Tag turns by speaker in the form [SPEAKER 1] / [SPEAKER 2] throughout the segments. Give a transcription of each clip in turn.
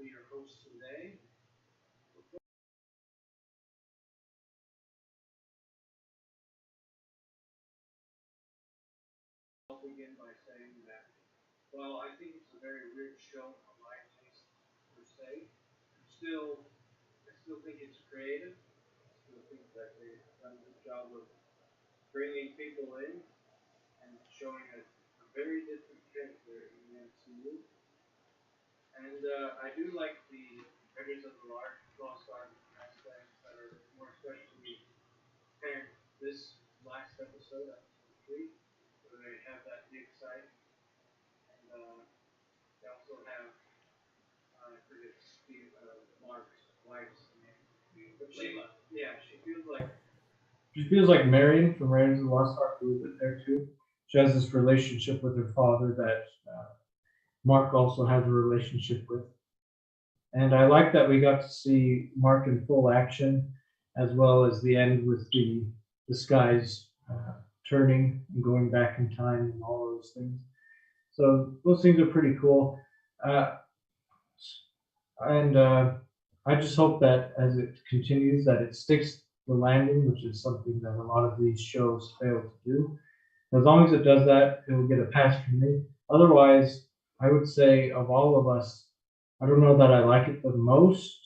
[SPEAKER 1] be your host today. I'll begin by saying that, well, I think it's a very weird show for my taste per se. I still think it's creative. I still think that they've done a good job of bringing people in and showing a very different character in the MCU. And I do like the Raiders of the Lost Ark aspects that are more especially apparent this last episode, episode 3, where they have that big site. And they also have, I forget Steve, Mark's wife's name. But Layla. Yeah,
[SPEAKER 2] she feels like Marion from Raiders of the Lost Ark a little bit there too. She has this relationship with her father that Mark also has a relationship with. And I like that we got to see Mark in full action, as well as the end with the skies turning and going back in time and all those things. So those things are pretty cool. And I just hope that as it continues, that it sticks the landing, which is something that a lot of these shows fail to do. As long as it does that, it will get a pass from me. Otherwise, I would say of all of us, I don't know that I like it the most,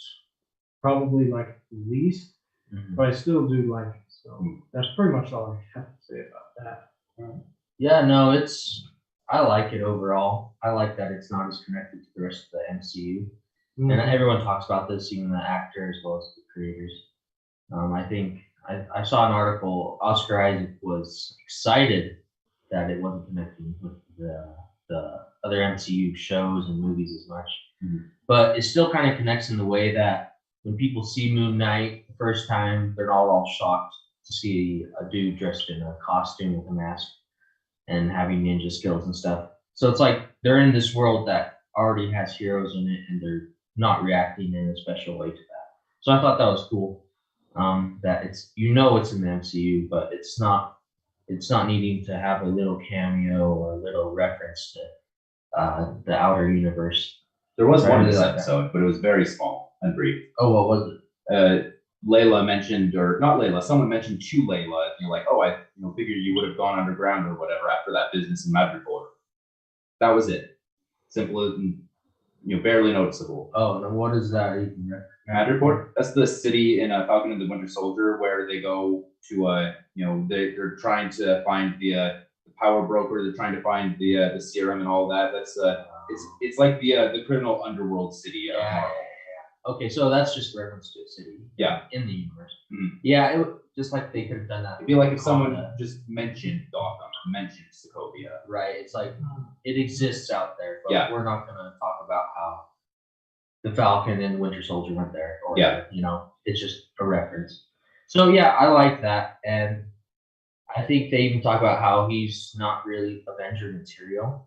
[SPEAKER 2] probably like it the least, but I still do like it. So that's pretty much all I have to say about that.
[SPEAKER 3] Yeah, no, I like it overall. I like that it's not as connected to the rest of the MCU. And everyone talks about this, even the actor as well as the creators. I think I saw an article. Oscar Isaac was excited that it wasn't connecting with the other MCU shows and movies as much. But it still kind of connects in the way that when people see Moon Knight the first time, they're not all shocked to see a dude dressed in a costume with a mask and having ninja skills and stuff. So it's like they're in this world that already has heroes in it, and they're not reacting in a special way to that. So I thought that was cool. That it's it's in the MCU, but it's not needing to have a little cameo or a little reference to the outer universe.
[SPEAKER 4] There was
[SPEAKER 3] I
[SPEAKER 4] one in
[SPEAKER 3] really
[SPEAKER 4] this
[SPEAKER 3] like that.
[SPEAKER 4] episode, but it was very small and brief.
[SPEAKER 3] Oh, what was it?
[SPEAKER 4] Layla mentioned, or not Layla, someone mentioned to Layla, like, oh, I figured you would have gone underground or whatever after that business in Madripoor. That was it. Simple and barely noticeable.
[SPEAKER 3] Oh, then what is that even?
[SPEAKER 4] Madripoor? That's the city in Falcon and the Winter Soldier where they go to they're trying to find the power broker. They're trying to find the serum and all that. That's it's like the criminal underworld city.
[SPEAKER 3] Okay, so that's just reference to a city.
[SPEAKER 4] Yeah.
[SPEAKER 3] In the universe.
[SPEAKER 4] Mm-hmm.
[SPEAKER 3] Yeah, it just like they could have done that.
[SPEAKER 4] It'd be like if someone just mentioned Gotham or mentioned Sokovia.
[SPEAKER 3] Right. It's like it exists out there, but
[SPEAKER 4] Yeah.
[SPEAKER 3] we're not gonna talk about how the Falcon and the Winter Soldier went there. Or, it's just a reference. So yeah, I like that. And I think they even talk about how he's not really Avenger material,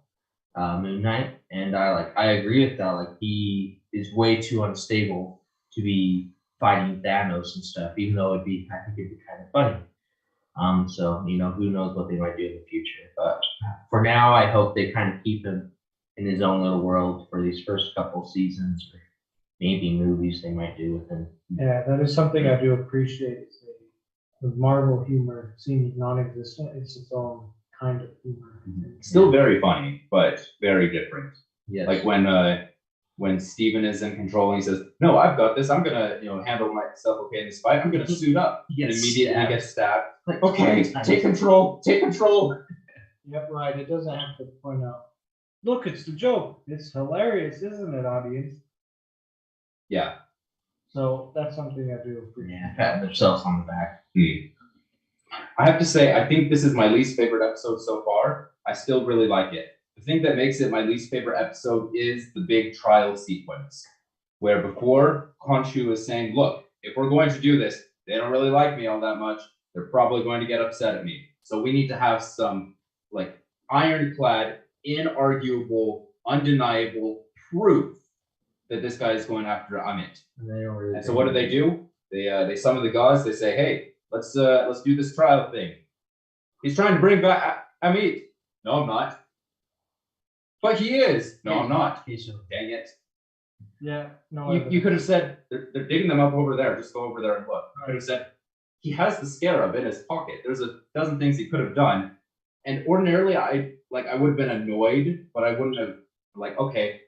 [SPEAKER 3] Moon Knight. And I agree with that. Like he is way too unstable to be fighting Thanos and stuff, even though I think it'd be kind of funny. So who knows what they might do in the future. But for now, I hope they kind of keep him in his own little world for these first couple seasons, or maybe movies they might do with him.
[SPEAKER 2] Yeah, that is something I do appreciate. Is the Marvel humor seems non-existent. It's its own kind of humor.
[SPEAKER 4] Still very funny, but very different.
[SPEAKER 3] Yes.
[SPEAKER 4] Like when Steven is in control and he says, "No, I've got this. I'm gonna handle myself okay in this fight. I'm gonna suit up." And immediately he gets stabbed. Like, okay, take control. Take control.
[SPEAKER 2] Yep, right. It doesn't have to point out. Look, it's the joke. It's hilarious, isn't it, audience?
[SPEAKER 4] Yeah.
[SPEAKER 2] So that's something I do appreciate.
[SPEAKER 3] Yeah, patting themselves on the back.
[SPEAKER 4] I have to say, I think this is my least favorite episode so far. I still really like it. The thing that makes it my least favorite episode is the big trial sequence, where before Khonshu is saying, look, if we're going to do this, they don't really like me all that much. They're probably going to get upset at me. So we need to have some ironclad, inarguable, undeniable proof that this guy is going after Amit. And so what do? They summon the gods. They say, hey, let's do this trial thing. He's trying to bring back Amit. No, I'm not. But he is. No, I'm not. Dang it.
[SPEAKER 2] Yeah, no.
[SPEAKER 4] You could have said, they're digging them up over there, just go over there and look. You could have said, he has the scarab in his pocket. There's a dozen things he could have done. And ordinarily, I would have been annoyed, but I wouldn't have, like, okay,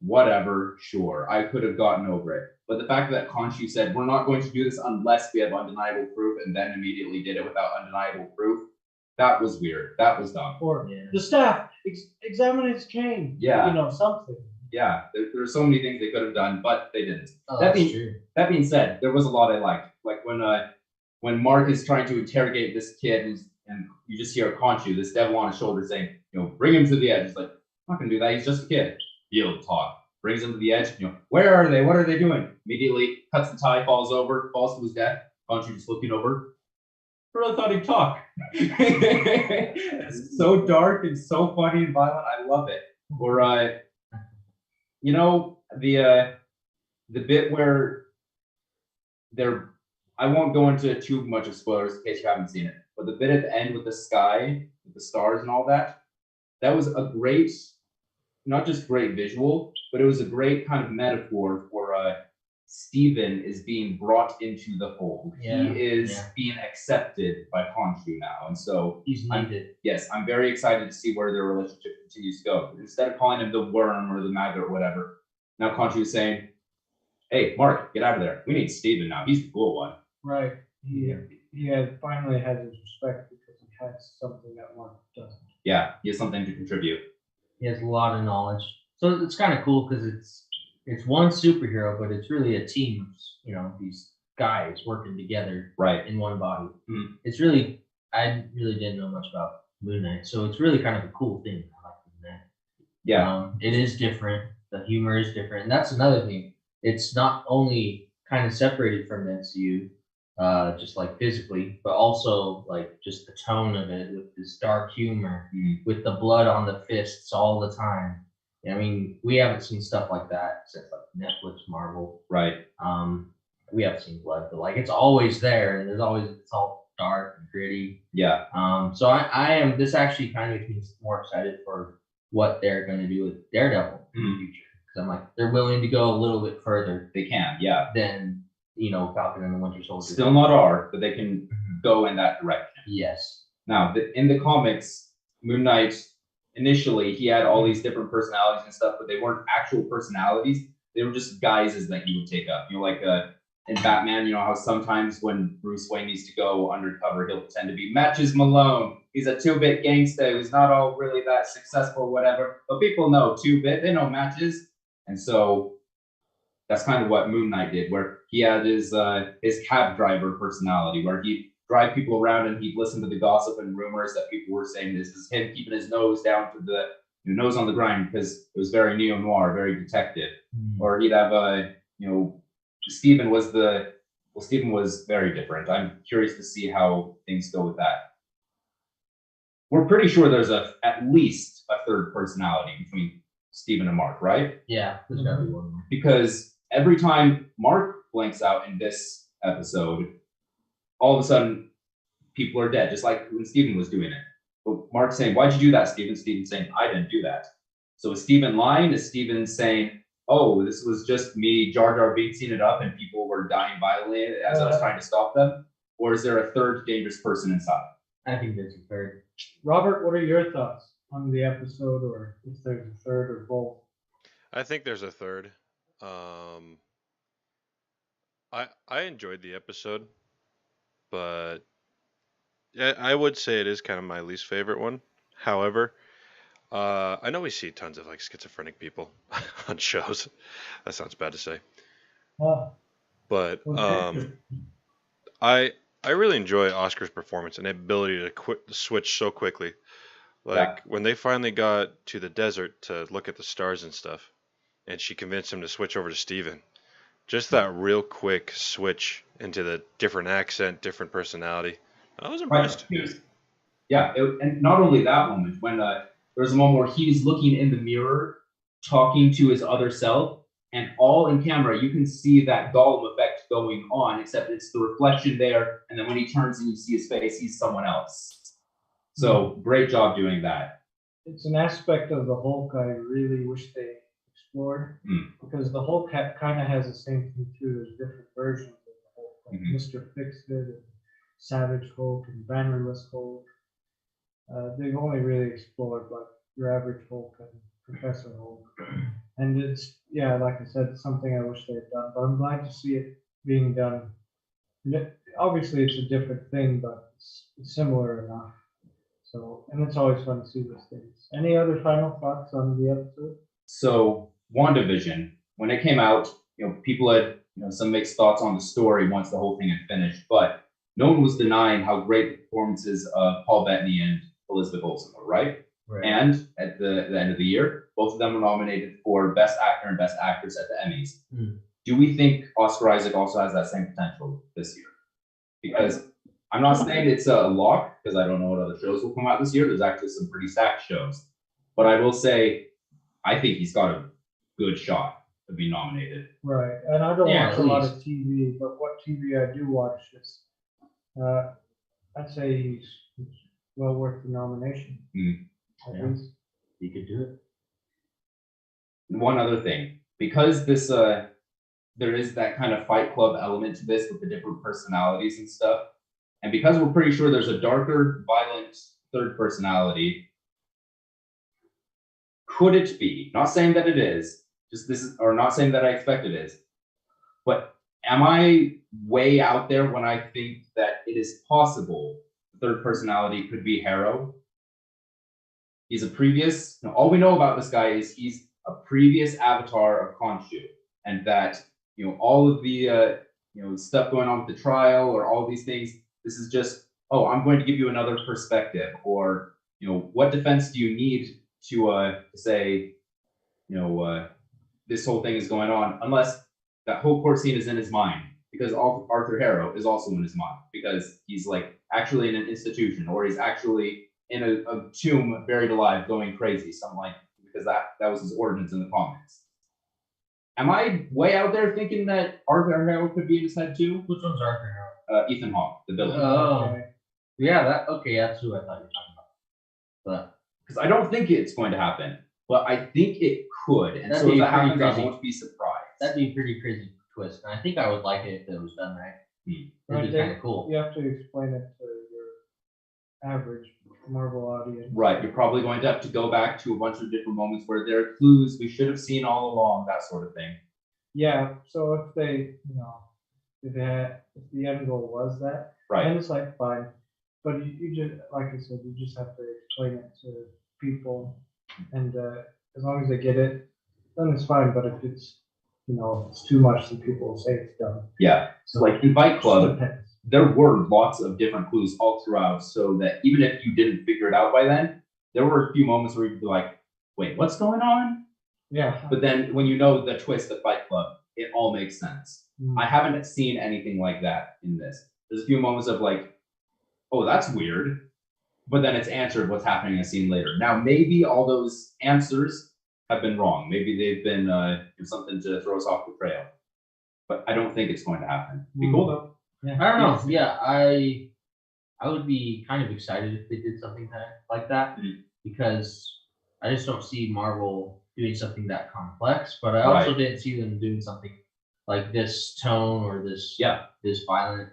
[SPEAKER 4] whatever, sure. I could have gotten over it. But the fact that Khonshu said, we're not going to do this unless we have undeniable proof, and then immediately did it without undeniable proof, that was weird. That was dumb.
[SPEAKER 2] Or
[SPEAKER 3] Yeah.
[SPEAKER 2] the staff, examine his chain.
[SPEAKER 4] Yeah.
[SPEAKER 2] You know, something.
[SPEAKER 4] Yeah, there's so many things they could have done, but they didn't.
[SPEAKER 3] Oh,
[SPEAKER 4] That
[SPEAKER 3] that's
[SPEAKER 4] being-
[SPEAKER 3] true.
[SPEAKER 4] That being said, there was a lot I liked. Like when Mark is trying to interrogate this kid, and you just hear Khonshu, this devil on his shoulder, saying, bring him to the edge. It's like, I'm not gonna do that. He's just a kid. He'll talk. Brings him to the edge. Where are they? What are they doing? Immediately cuts the tie, falls over, falls to his death. Khonshu just looking over. I really thought he'd talk. It's so dark and so funny and violent. I love it. Or the bit where I won't go into too much of spoilers in case you haven't seen it, but the bit at the end with the sky, with the stars and all that, that was a great, not just great visual, but it was a great kind of metaphor for Steven is being brought into the fold.
[SPEAKER 3] Yeah,
[SPEAKER 4] He is
[SPEAKER 3] yeah.
[SPEAKER 4] being accepted by Khonshu now. And so
[SPEAKER 3] He's needed.
[SPEAKER 4] yes, I'm very excited to see where their relationship continues to go. Instead of calling him the worm or the maggot or whatever, now Khonshu is saying, hey, Mark, get out of there. We need Steven now. He's the cool one.
[SPEAKER 2] Right. He had finally had his respect because he had something that Mark doesn't.
[SPEAKER 4] Yeah, he has something to contribute.
[SPEAKER 3] He has a lot of knowledge. So it's kind of cool because it's one superhero, but it's really a team of, these guys working together
[SPEAKER 4] Right.
[SPEAKER 3] in one body.
[SPEAKER 4] Mhm.
[SPEAKER 3] It's really, I really didn't know much about Moon Knight, so it's really kind of a cool thing. I like Moon Knight.
[SPEAKER 4] Yeah.
[SPEAKER 3] It is different. The humor is different, and that's another thing. It's not only kind of separated from the MCU, just like physically, but also like just the tone of it with this dark humor, with the blood on the fists all the time. I mean, we haven't seen stuff like that since like Netflix, Marvel.
[SPEAKER 4] Right.
[SPEAKER 3] We haven't seen blood, but like it's always there, and it's all dark and gritty.
[SPEAKER 4] Yeah.
[SPEAKER 3] So I am. This actually kind of makes me more excited for what they're going to do with Daredevil in the future, because I'm like, they're willing to go a little bit further
[SPEAKER 4] They can. Yeah.
[SPEAKER 3] than Falcon and the Winter Soldier.
[SPEAKER 4] Still not R, but they can go in that direction.
[SPEAKER 3] Yes.
[SPEAKER 4] Now, in the comics, Moon Knight, initially, he had all these different personalities and stuff, but they weren't actual personalities. They were just guises that he would take up. Like in Batman, how sometimes when Bruce Wayne needs to go undercover, he'll pretend to be Matches Malone. He's a 2-bit gangster who's not all really that successful, whatever. But people know 2-bit, they know Matches. And so that's kind of what Moon Knight did, where he had his cab driver personality, where he'd drive people around and he'd listen to the gossip and rumors that people were saying. This is him keeping his nose down to the nose on the grind, because it was very neo-noir, very detective. Or he'd have Steven was very different. I'm curious to see how things go with that. We're pretty sure there's at least a third personality between Steven and Mark, right?
[SPEAKER 3] Yeah, there's gotta be one more.
[SPEAKER 4] Because every time Mark blanks out in this episode, all of a sudden people are dead, just like when Steven was doing it. But Mark's saying, why'd you do that, Steven? Steven's saying, I didn't do that. So is Steven lying? Is Steven saying, oh, this was just me, Jar Jar Binksing it up and people were dying violently as I was trying to stop them? Or is there a third dangerous person inside?
[SPEAKER 3] I think there's a third.
[SPEAKER 2] Robert, what are your thoughts on the episode, or if there's a third or both?
[SPEAKER 5] I think there's a third. I enjoyed the episode, but yeah, I would say it is kind of my least favorite one. However, I know we see tons of like schizophrenic people on shows. That sounds bad to say, but
[SPEAKER 2] Okay.
[SPEAKER 5] I really enjoy Oscar's performance and the ability to switch so quickly. Like when they finally got to the desert to look at the stars and stuff, and she convinced him to switch over to Steven. Just that real quick switch into the different accent, different personality. I was impressed.
[SPEAKER 4] Yeah, and not only that moment, when there was a moment where he's looking in the mirror, talking to his other self, and all in camera, you can see that Gollum effect going on, except it's the reflection there, and then when he turns and you see his face, he's someone else. So great job doing that.
[SPEAKER 2] It's an aspect of the Hulk I really wish they explored.
[SPEAKER 4] Hmm.
[SPEAKER 2] Because the Hulk kind of has the same thing too. There's different versions of the Hulk, like
[SPEAKER 4] Mhm.
[SPEAKER 2] Mr. Fix-It and Savage Hulk and Bannerless Hulk. They've only really explored like your average Hulk and Professor Hulk. And it's, yeah, like I said, it's something I wish they had done, but I'm glad to see it being done. Obviously, it's a different thing, but it's similar enough. So, and it's always fun to see those things. Any other final thoughts on the episode?
[SPEAKER 4] So WandaVision, when it came out, people had, some mixed thoughts on the story once the whole thing had finished, but no one was denying how great the performances of Paul Bettany and Elizabeth Olsen were, right?
[SPEAKER 3] Right.
[SPEAKER 4] And at the end of the year, both of them were nominated for Best Actor and Best Actress at the Emmys.
[SPEAKER 3] Hmm.
[SPEAKER 4] Do we think Oscar Isaac also has that same potential this year? Because I'm not saying it's a lock, because I don't know what other shows will come out this year. There's actually some pretty stacked shows. But I will say, I think he's got a good shot to be nominated.
[SPEAKER 2] Right, and I don't
[SPEAKER 3] Yeah,
[SPEAKER 2] watch
[SPEAKER 3] at
[SPEAKER 2] a lot of
[SPEAKER 3] least.
[SPEAKER 2] TV, but what TV I do watch is, I'd say he's well worth the nomination. At
[SPEAKER 3] Yeah.
[SPEAKER 2] least.
[SPEAKER 3] You could do it.
[SPEAKER 4] One other thing, because this there is that kind of Fight Club element to this with the different personalities and stuff, and because we're pretty sure there's a darker, violent third personality, could it be? Not saying that it is, or not saying that I expect it is, but am I way out there when I think that it is possible the third personality could be Harrow? He's a previous, all we know about this guy is he's a previous avatar of Khonshu, and that, all of the, stuff going on with the trial or all these things, this is just, oh, I'm going to give you another perspective, or, what defense do you need to say, this whole thing is going on, unless that whole court scene is in his mind, because Arthur Harrow is also in his mind, because he's like actually in an institution, or he's actually in a tomb buried alive going crazy, something like, because that was his origins in the comics. Am I way out there thinking that Arthur Harrow could be in his head too?
[SPEAKER 3] Which one's Arthur Harrow?
[SPEAKER 4] Ethan Hawke, the villain.
[SPEAKER 3] Oh.
[SPEAKER 2] Okay.
[SPEAKER 3] Yeah, that's who I thought you were talking about. But
[SPEAKER 4] Because I don't think it's going to happen, but I think it could. And
[SPEAKER 3] That'd
[SPEAKER 4] so if
[SPEAKER 3] be
[SPEAKER 4] that
[SPEAKER 3] pretty
[SPEAKER 4] happens, I
[SPEAKER 3] crazy.
[SPEAKER 4] won't be surprised.
[SPEAKER 3] that'd be a pretty crazy twist. And I think I would like it if it was done right.
[SPEAKER 4] Hmm.
[SPEAKER 3] That'd be kind of cool.
[SPEAKER 2] You have to explain it to your average Marvel audience.
[SPEAKER 4] Right, you're probably going to have to go back to a bunch of different moments where there are clues we should have seen all along, that sort of thing.
[SPEAKER 2] Yeah, so if they, if the end goal was that,
[SPEAKER 4] Right.
[SPEAKER 2] then it's like fine. But you just, like I said, you just have to explain it to people, and as long as they get it, then it's fine. But if it's, it's too much, then people will say it's dumb.
[SPEAKER 4] Yeah. So like in Fight
[SPEAKER 2] Just
[SPEAKER 4] Club,
[SPEAKER 2] depends.
[SPEAKER 4] there were lots of different clues all throughout, so that even if you didn't figure it out by then, there were a few moments where you'd be like, wait, what's going on?
[SPEAKER 2] Yeah.
[SPEAKER 4] But then when you know the twist of Fight Club, it all makes sense.
[SPEAKER 2] Mm.
[SPEAKER 4] I haven't seen anything like that in this. There's a few moments of like, oh, that's weird. But then it's answered what's happening in a scene later. Now, maybe all those answers have been wrong. Maybe they've been something to throw us off the trail. But I don't think it's going to happen. Be cool though.
[SPEAKER 2] Yeah.
[SPEAKER 3] I don't know. Yeah, I would be kind of excited if they did something like that,
[SPEAKER 4] Mhm.
[SPEAKER 3] because I just don't see Marvel doing something that complex. But I also
[SPEAKER 4] Right.
[SPEAKER 3] didn't see them doing something like this tone or this violent.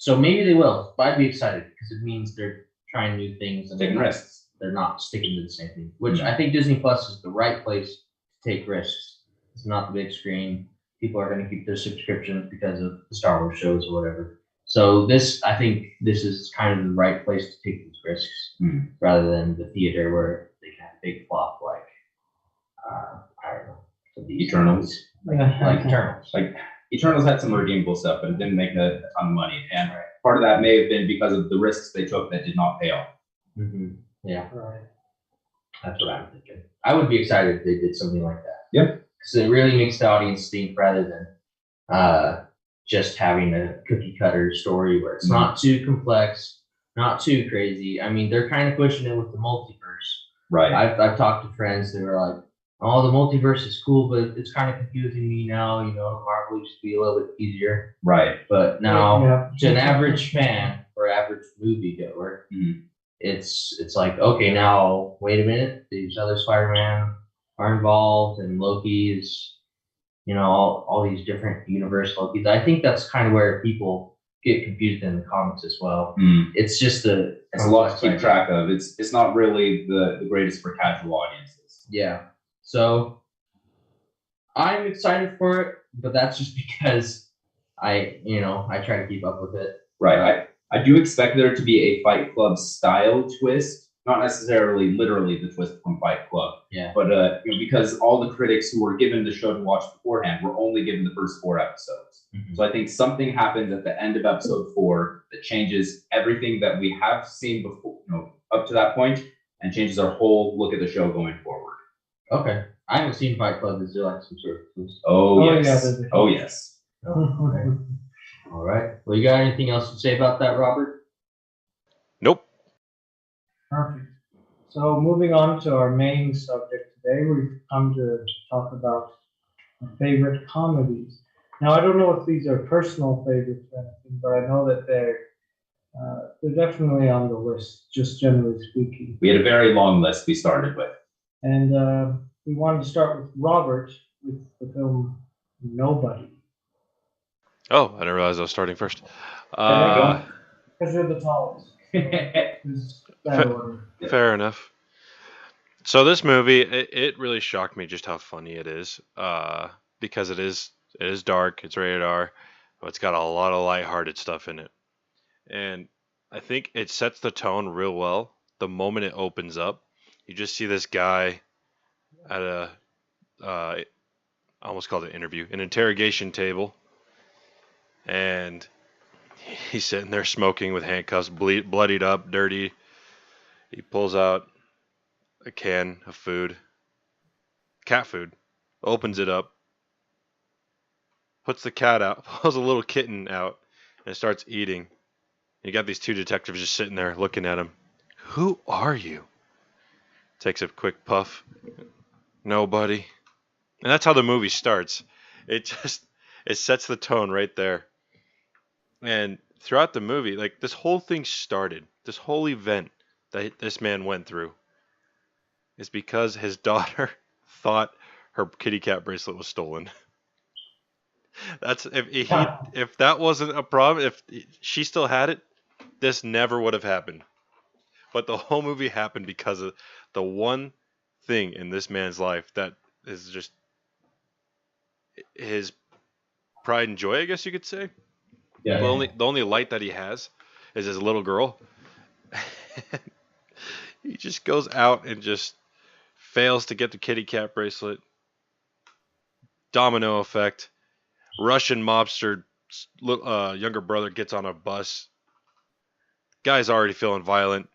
[SPEAKER 3] So maybe they will. But I'd be excited because it means they're trying new things and
[SPEAKER 4] Taking risks.
[SPEAKER 3] they're not sticking to the same thing. Which I think Disney Plus is the right place to take risks. It's not the big screen. People are going to keep their subscriptions because of the Star Wars shows or whatever. So I think this is kind of the right place to take these risks, rather than the theater where they can have a big flop like, I don't know, the
[SPEAKER 4] Eternals.
[SPEAKER 3] like Eternals.
[SPEAKER 4] Like Eternals had some redeemable stuff, but it didn't make a ton of money. And part of that may have been because of the risks they took that did not pay off.
[SPEAKER 3] Mm-hmm. Yeah,
[SPEAKER 2] Right.
[SPEAKER 3] that's what I'm thinking. I would be excited if they did something like that.
[SPEAKER 4] Yep.
[SPEAKER 3] Because it really makes the audience think rather than just having a cookie cutter story where it's not too complex, not too crazy. I mean, they're kind of pushing it with the multiverse.
[SPEAKER 4] Right.
[SPEAKER 3] I've talked to friends that were like, "Oh, the multiverse is cool, but it's kind of confusing me now. Marvel used to be a little bit easier,
[SPEAKER 4] Right.
[SPEAKER 3] but now
[SPEAKER 2] Yeah.
[SPEAKER 3] to an average fan or average moviegoer,
[SPEAKER 4] Mhm.
[SPEAKER 3] it's like, okay, now wait a minute, these other Spider-Man are involved, and Loki's, all these different universe Lokis. I think that's kind of where people get confused in the comics as well. It's just
[SPEAKER 4] It's a lot to keep track of. It's not really the greatest for casual audiences.
[SPEAKER 3] Yeah. So I'm excited for it, but that's just because I try to keep up with it.
[SPEAKER 4] Right. I do expect there to be a Fight Club style twist, not necessarily literally the twist from Fight Club.
[SPEAKER 3] Yeah.
[SPEAKER 4] But because all the critics who were given the show to watch beforehand were only given the first 4 episodes.
[SPEAKER 3] Mhm.
[SPEAKER 4] So I think something happens at the end of episode 4 that changes everything that we have seen before, up to that point, and changes our whole look at the show going forward.
[SPEAKER 3] Okay. I haven't seen Fight Club. Is there like some sort of twist?
[SPEAKER 4] Oh,
[SPEAKER 2] Oh,
[SPEAKER 4] yes.
[SPEAKER 2] yeah, there's a-
[SPEAKER 4] Oh, yes.
[SPEAKER 3] Oh, okay. All right. Well, you got anything else to say about that, Robert?
[SPEAKER 5] Nope.
[SPEAKER 2] Perfect. So moving on to our main subject today, we've come to talk about our favorite comedies. Now, I don't know if these are personal favorites or anything, but I know that they're definitely on the list, just generally speaking.
[SPEAKER 4] We had a very long list we started with.
[SPEAKER 2] And we wanted to start with Robert with the film Nobody.
[SPEAKER 5] Oh, I didn't realize I was starting first.
[SPEAKER 2] Because you're the tallest. It's that order.
[SPEAKER 5] Fair enough. So this movie, it really shocked me just how funny it is. Because it is dark, it's rated R, but it's got a lot of lighthearted stuff in it. And I think it sets the tone real well. The moment it opens up, you just see this guy at a, I almost called it an interview, an interrogation table. And he's sitting there smoking with handcuffs, bloodied up, dirty. He pulls out a can of food, cat food, opens it up, puts the cat out, pulls a little kitten out, and starts eating. You got these 2 detectives just sitting there looking at him. Who are you? Takes a quick puff. Nobody. And that's how the movie starts. It sets the tone right there. And throughout the movie, like this whole thing started, this whole event that this man went through is because his daughter thought her kitty cat bracelet was stolen. That's if that wasn't a problem, if she still had it, this never would have happened. But the whole movie happened because of the one thing in this man's life that is just his pride and joy, I guess you could say.
[SPEAKER 4] Yeah.
[SPEAKER 5] The only light that he has is his little girl. He just goes out and just fails to get the kitty cat bracelet. Domino effect. Russian mobster younger brother gets on a bus. Guy's already feeling violent.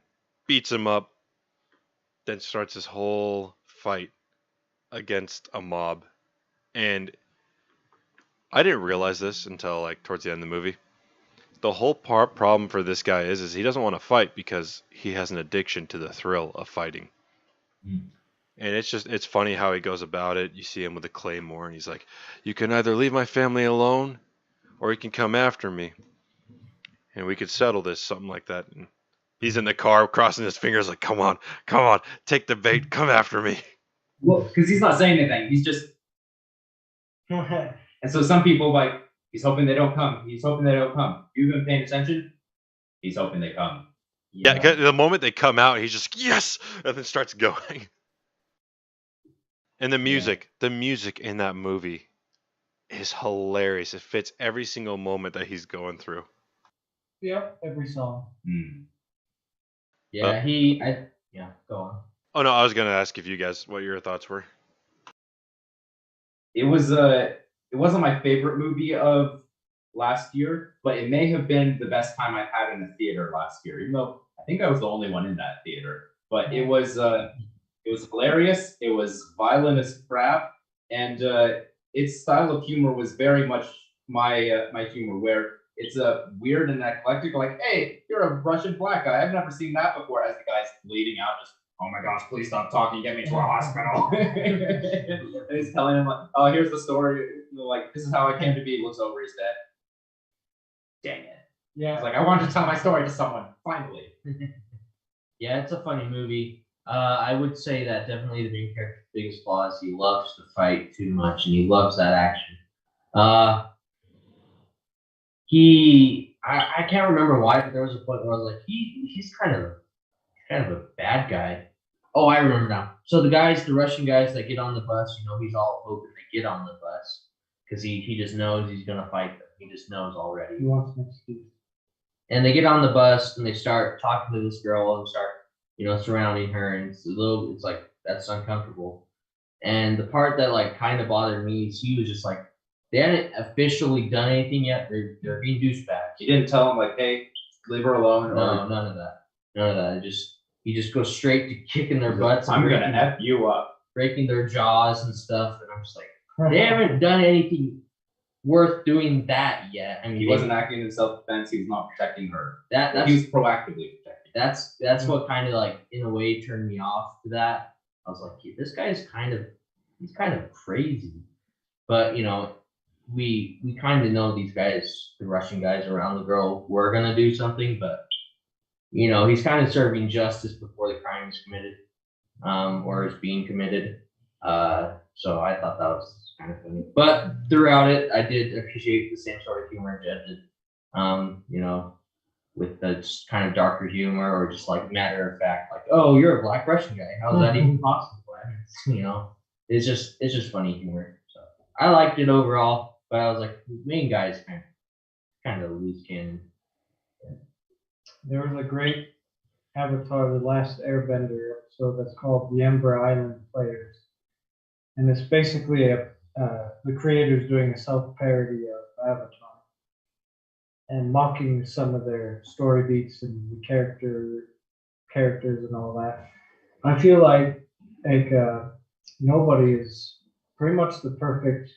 [SPEAKER 5] Beats him up. Then starts this whole fight against a mob. And I didn't realize this until like towards the end of the movie. The whole problem for this guy is he doesn't want to fight because he has an addiction to the thrill of fighting.
[SPEAKER 4] Mm.
[SPEAKER 5] And it's funny how he goes about it. You see him with a claymore and he's like, you can either leave my family alone or you can come after me. And we could settle this, something like that. And he's in the car crossing his fingers like, come on, take the bait, come after me.
[SPEAKER 4] Well, because he's not saying anything. He's just. And so some people he's hoping they don't come. He's hoping they don't come. You've been paying attention? He's hoping they come.
[SPEAKER 5] Yeah, 'cause the moment they come out, he's just, yes! And then starts going. And the music in that movie is hilarious. It fits every single moment that he's going through.
[SPEAKER 2] Yep, every song.
[SPEAKER 4] Mm.
[SPEAKER 3] Yeah, go on.
[SPEAKER 5] Oh no, I was gonna ask if you guys what your thoughts were.
[SPEAKER 4] It wasn't my favorite movie of last year, but it may have been the best time I've had in a theater last year, even though I think I was the only one in that theater. But it was hilarious. It was violent as crap, and its style of humor was very much my humor, where it's a weird and eclectic. Like, hey, you're a Russian black guy. I've never seen that before. As the guy's bleeding out, just oh my gosh, please stop talking. Get me to a hospital. And he's telling him like, oh, here's the story. Like, this is how I came to be. Looks over, he's dead. Dang it.
[SPEAKER 2] Yeah.
[SPEAKER 4] It's like, I wanted to tell my story to someone, finally.
[SPEAKER 3] Yeah, it's a funny movie. I would say that definitely the main character biggest flaw is he loves to fight too much and he loves that action. I can't remember why, but there was a point where I was like, he's kind of a bad guy. Oh, I remember now. So the Russian guys that get on the bus, he's all hoping they get on the bus because he just knows he's gonna fight them. He just knows already.
[SPEAKER 2] He wants an excuse.
[SPEAKER 3] And they get on the bus and they start talking to this girl and start, surrounding her, and it's like that's uncomfortable. And the part that like kind of bothered me is he was just like, they hadn't officially done anything yet. They're being douchebags.
[SPEAKER 4] You didn't tell him like, hey, leave her alone.
[SPEAKER 3] No, none of that. None of that. He just goes straight to kicking their butts.
[SPEAKER 4] I'm
[SPEAKER 3] and
[SPEAKER 4] gonna F you up.
[SPEAKER 3] breaking their jaws and stuff. And I'm just like, they haven't done anything worth doing that yet. I mean,
[SPEAKER 4] He wasn't acting in self-defense. He was not protecting her.
[SPEAKER 3] that's
[SPEAKER 4] He was proactively protecting.
[SPEAKER 3] that's what kind of like in a way turned me off to that. I was like, yeah, this guy's he's kind of crazy. But we kind of know these guys, the Russian guys around the girl, were gonna do something, but he's kind of serving justice before the crime is committed, or is being committed. So I thought that was kind of funny. But throughout it, I did appreciate the same sort of humor Jed did. With the just kind of darker humor or just like matter of fact, like, oh, you're a black Russian guy. How's that even possible? It's just funny humor. So I liked it overall, but I was like, the main guy is kind of loose cannon.
[SPEAKER 2] There was a great Avatar: The Last Airbender episode that's called The Ember Island Players, and it's basically the creators doing a self-parody of Avatar and mocking some of their story beats and the characters and all that. I feel like Nobody is pretty much the perfect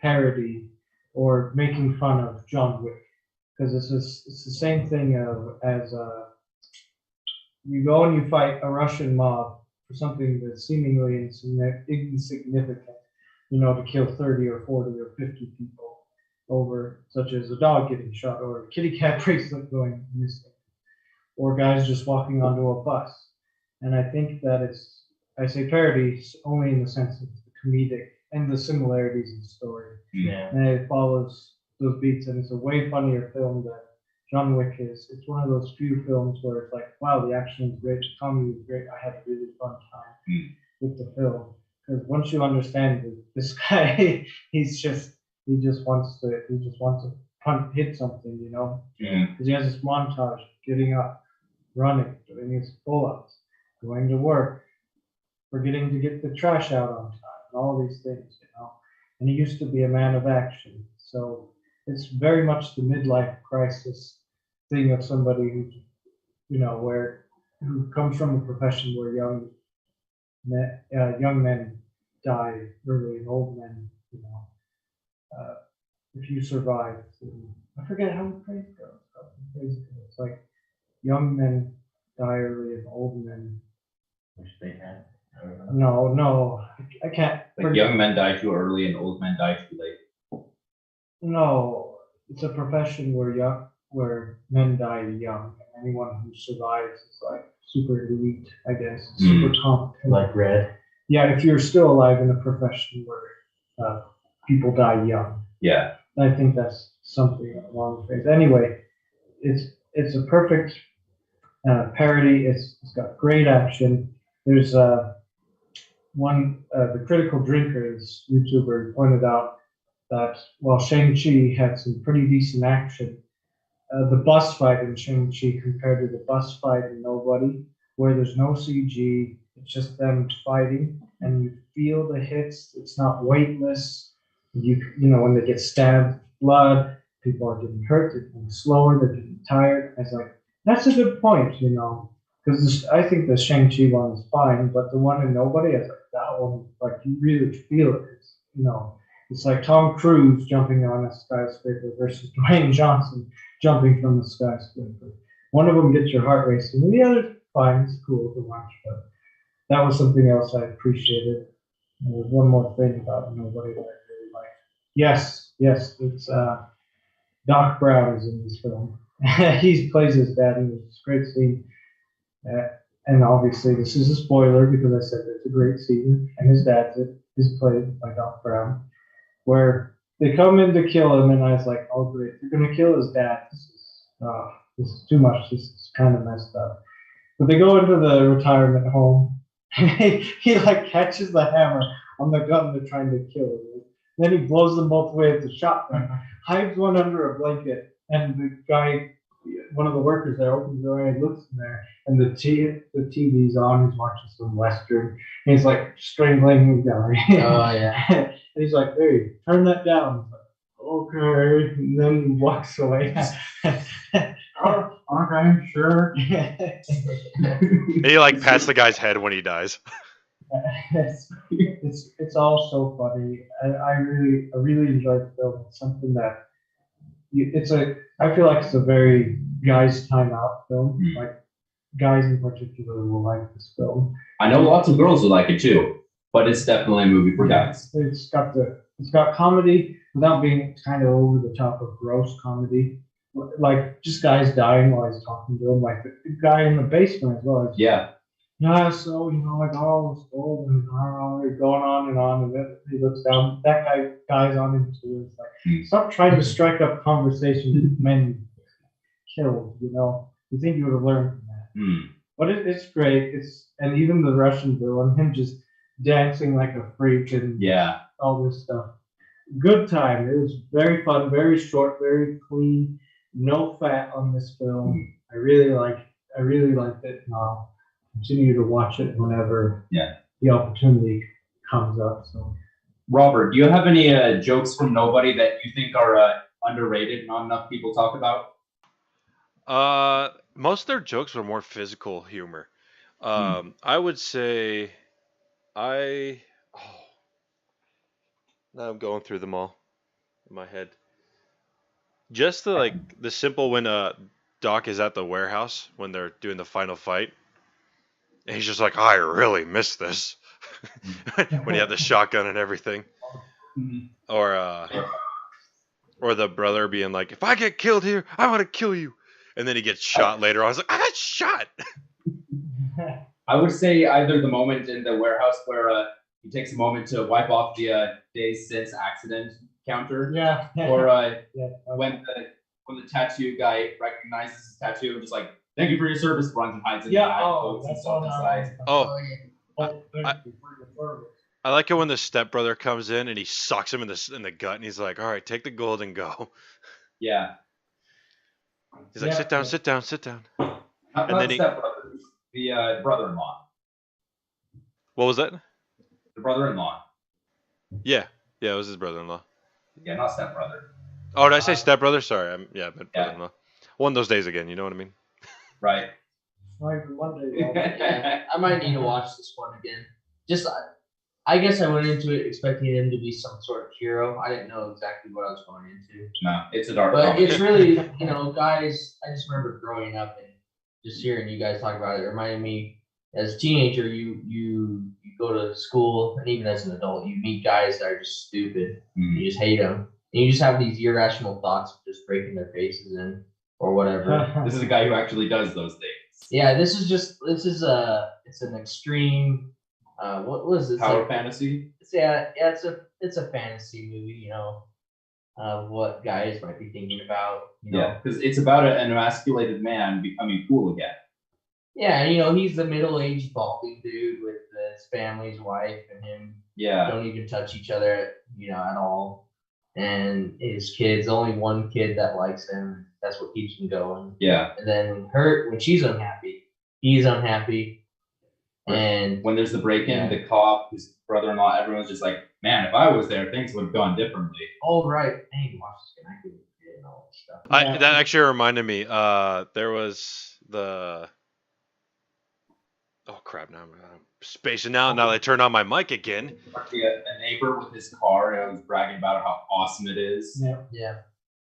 [SPEAKER 2] parody or making fun of John Wick, because it's the same thing as you go and you fight a Russian mob for something that's seemingly insignificant, to kill 30 or 40 or 50 people over, such as a dog getting shot or a kitty cat bracelet going missing, or guys just walking onto a bus. And I think that I say parodies only in the sense of the comedic and the similarities in story.
[SPEAKER 3] Yeah.
[SPEAKER 2] And it follows those beats, and it's a way funnier film than John Wick is. It's one of those few films where it's like, wow, the action is great, the comedy is great. I had a really fun time with the film, because once you understand that this guy, he just wants to hit something, because he has this montage getting up, running, doing his pull-ups, going to work, forgetting to get the trash out on time, and all these things, And he used to be a man of action, so it's very much the midlife crisis thing of somebody who, who comes from a profession where young men die early and old men, if you survive, I forget how the phrase goes. It's like young men die early and old men.
[SPEAKER 3] Which they had. I don't know.
[SPEAKER 2] No, I can't.
[SPEAKER 4] Like young men die too early and old men die too late.
[SPEAKER 2] No, it's a profession where men die young, and anyone who survives is like super elite, I guess, super competent.
[SPEAKER 3] Like Red.
[SPEAKER 2] Yeah, if you're still alive in a profession where people die young.
[SPEAKER 4] Yeah.
[SPEAKER 2] I think that's something along the phrase. Anyway, it's a perfect parody. It's got great action. There's the Critical Drinkers YouTuber pointed out that while Shang-Chi had some pretty decent action, the bus fight in Shang-Chi compared to the bus fight in Nobody, where there's no CG, it's just them fighting, and you feel the hits. It's not weightless. When they get stabbed, blood, people are getting hurt, they're getting slower, they're getting tired. I was like, that's a good point, because I think the Shang-Chi one is fine, but the one in Nobody, I was like, that one, like, you really feel it. It's like Tom Cruise jumping on a skyscraper versus Dwayne Johnson jumping from the skyscraper. One of them gets your heart racing, and the other, fine, it's cool to watch, but that was something else I appreciated. And there's one more thing about Nobody that I really liked. Yes, it's Doc Brown is in this film. He plays his dad, and it's a great scene. and obviously this is a spoiler because I said it's a great scene, and his dad's it is played by Doc Brown, where they come in to kill him, and I was like, oh great, they're gonna kill his dad. This is too much. This is kind of messed up. But they go into the retirement home, and he like catches the hammer on the gun they're trying to kill him with. Then he blows them both away with the shotgun, hides one under a blanket, and the guy, one of the workers there, opens the door and looks in there, and the TV's on. He's watching some western. And he's like strangling the guy.
[SPEAKER 3] Oh yeah.
[SPEAKER 2] And he's like, "Hey, turn that down." He's like, okay, and then he walks away. Oh, okay, sure.
[SPEAKER 5] And he like pats the guy's head when he dies.
[SPEAKER 2] It's all so funny. I really enjoyed the film. It's something that I feel like it's a very guys time out film. Like guys in particular will like this film.
[SPEAKER 4] I know lots of girls would like it too, but it's definitely a movie for guys.
[SPEAKER 2] It's got comedy without being kind of over the top of gross comedy. Like just guys dying while he's talking to him, like the guy in the basement as well.
[SPEAKER 4] Yeah.
[SPEAKER 2] Yeah, so like all this gold and going on, and then he looks down. That guy's on him too. It's like stop trying to strike up conversation with men killed. You think you would have learned from that. But it's great. And even the Russian villain, him just dancing like a freak and all this stuff. Good time. It was very fun, very short, very clean. No fat on this film. I really liked it, and I'll continue to watch it whenever the opportunity comes up. So,
[SPEAKER 4] Robert, do you have any jokes from Nobody that you think are underrated, not enough people talk about?
[SPEAKER 5] Most of their jokes were more physical humor. I would say now I'm going through them all in my head. Just the simple when Doc is at the warehouse when they're doing the final fight. And he's just like, I really missed this. When he had the shotgun and everything. Or the brother being like, if I get killed here, I want to kill you. And then he gets shot later on. I was like, I got shot.
[SPEAKER 4] I would say either the moment in the warehouse where he takes a moment to wipe off the days since accident counter. Or when the tattoo guy recognizes his tattoo and just like, thank you for your service, runs and hides in the back.
[SPEAKER 2] That's all
[SPEAKER 5] I like it when the stepbrother comes in and he sucks him in the gut and he's like, all right, take the gold and go.
[SPEAKER 4] Yeah.
[SPEAKER 5] He's like, sit down.
[SPEAKER 4] Not
[SPEAKER 5] then
[SPEAKER 4] stepbrother, the brother-in-law.
[SPEAKER 5] What was that?
[SPEAKER 4] The brother-in-law.
[SPEAKER 5] Yeah, it was his brother-in-law.
[SPEAKER 4] Yeah, not stepbrother.
[SPEAKER 5] Oh, did I say stepbrother? Sorry, but brother-in-law. One of those days again, you know what I mean?
[SPEAKER 4] Right.
[SPEAKER 3] I might need to watch this one again. I guess I went into it expecting him to be some sort of hero. I didn't know exactly what I was going into.
[SPEAKER 4] No, it's a dark
[SPEAKER 3] But
[SPEAKER 4] comedy.
[SPEAKER 3] it's really, guys, I just remember growing up and just hearing you guys talk about it. It reminded me, as a teenager, you go to school, and even as an adult, you meet guys that are just stupid. You just hate them. And you just have these irrational thoughts of just breaking their faces in or whatever.
[SPEAKER 4] This is a guy who actually does those things.
[SPEAKER 3] Yeah, it's an extreme, what was it?
[SPEAKER 4] Power fantasy?
[SPEAKER 3] It's a fantasy movie, of what guys might be thinking about.
[SPEAKER 4] Yeah, because it's about an emasculated man becoming cool again.
[SPEAKER 3] Yeah, he's the middle-aged balding dude with his family's wife and him.
[SPEAKER 4] Yeah.
[SPEAKER 3] Don't even touch each other, at all. And his kids, only one kid that likes him. That's what keeps him going.
[SPEAKER 4] Yeah.
[SPEAKER 3] And then when she's unhappy, he's unhappy. And
[SPEAKER 4] when there's the break-in, the cop, his brother-in-law, everyone's just like, man, if I was there, things would have gone differently.
[SPEAKER 3] Oh, right. I need to watch this again. I could get all that stuff.
[SPEAKER 5] That actually reminded me. There was the. Oh crap! Now I'm spacing out. Now I turned on my mic again.
[SPEAKER 4] A neighbor with his car, and I was bragging about how awesome it is.
[SPEAKER 3] Yeah.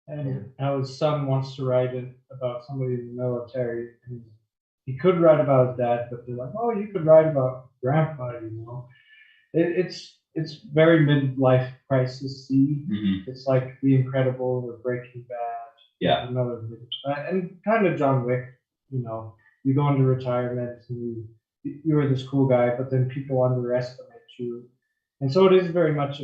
[SPEAKER 2] And how his son wants to write it about somebody in the military. And he could write about his dad, but they're like, oh, you could write about grandpa, It's very midlife crisis-y. It's like The Incredibles or Breaking Bad.
[SPEAKER 4] Yeah.
[SPEAKER 2] And kind of John Wick, you go into retirement and you're this cool guy, but then people underestimate you. And so it is very much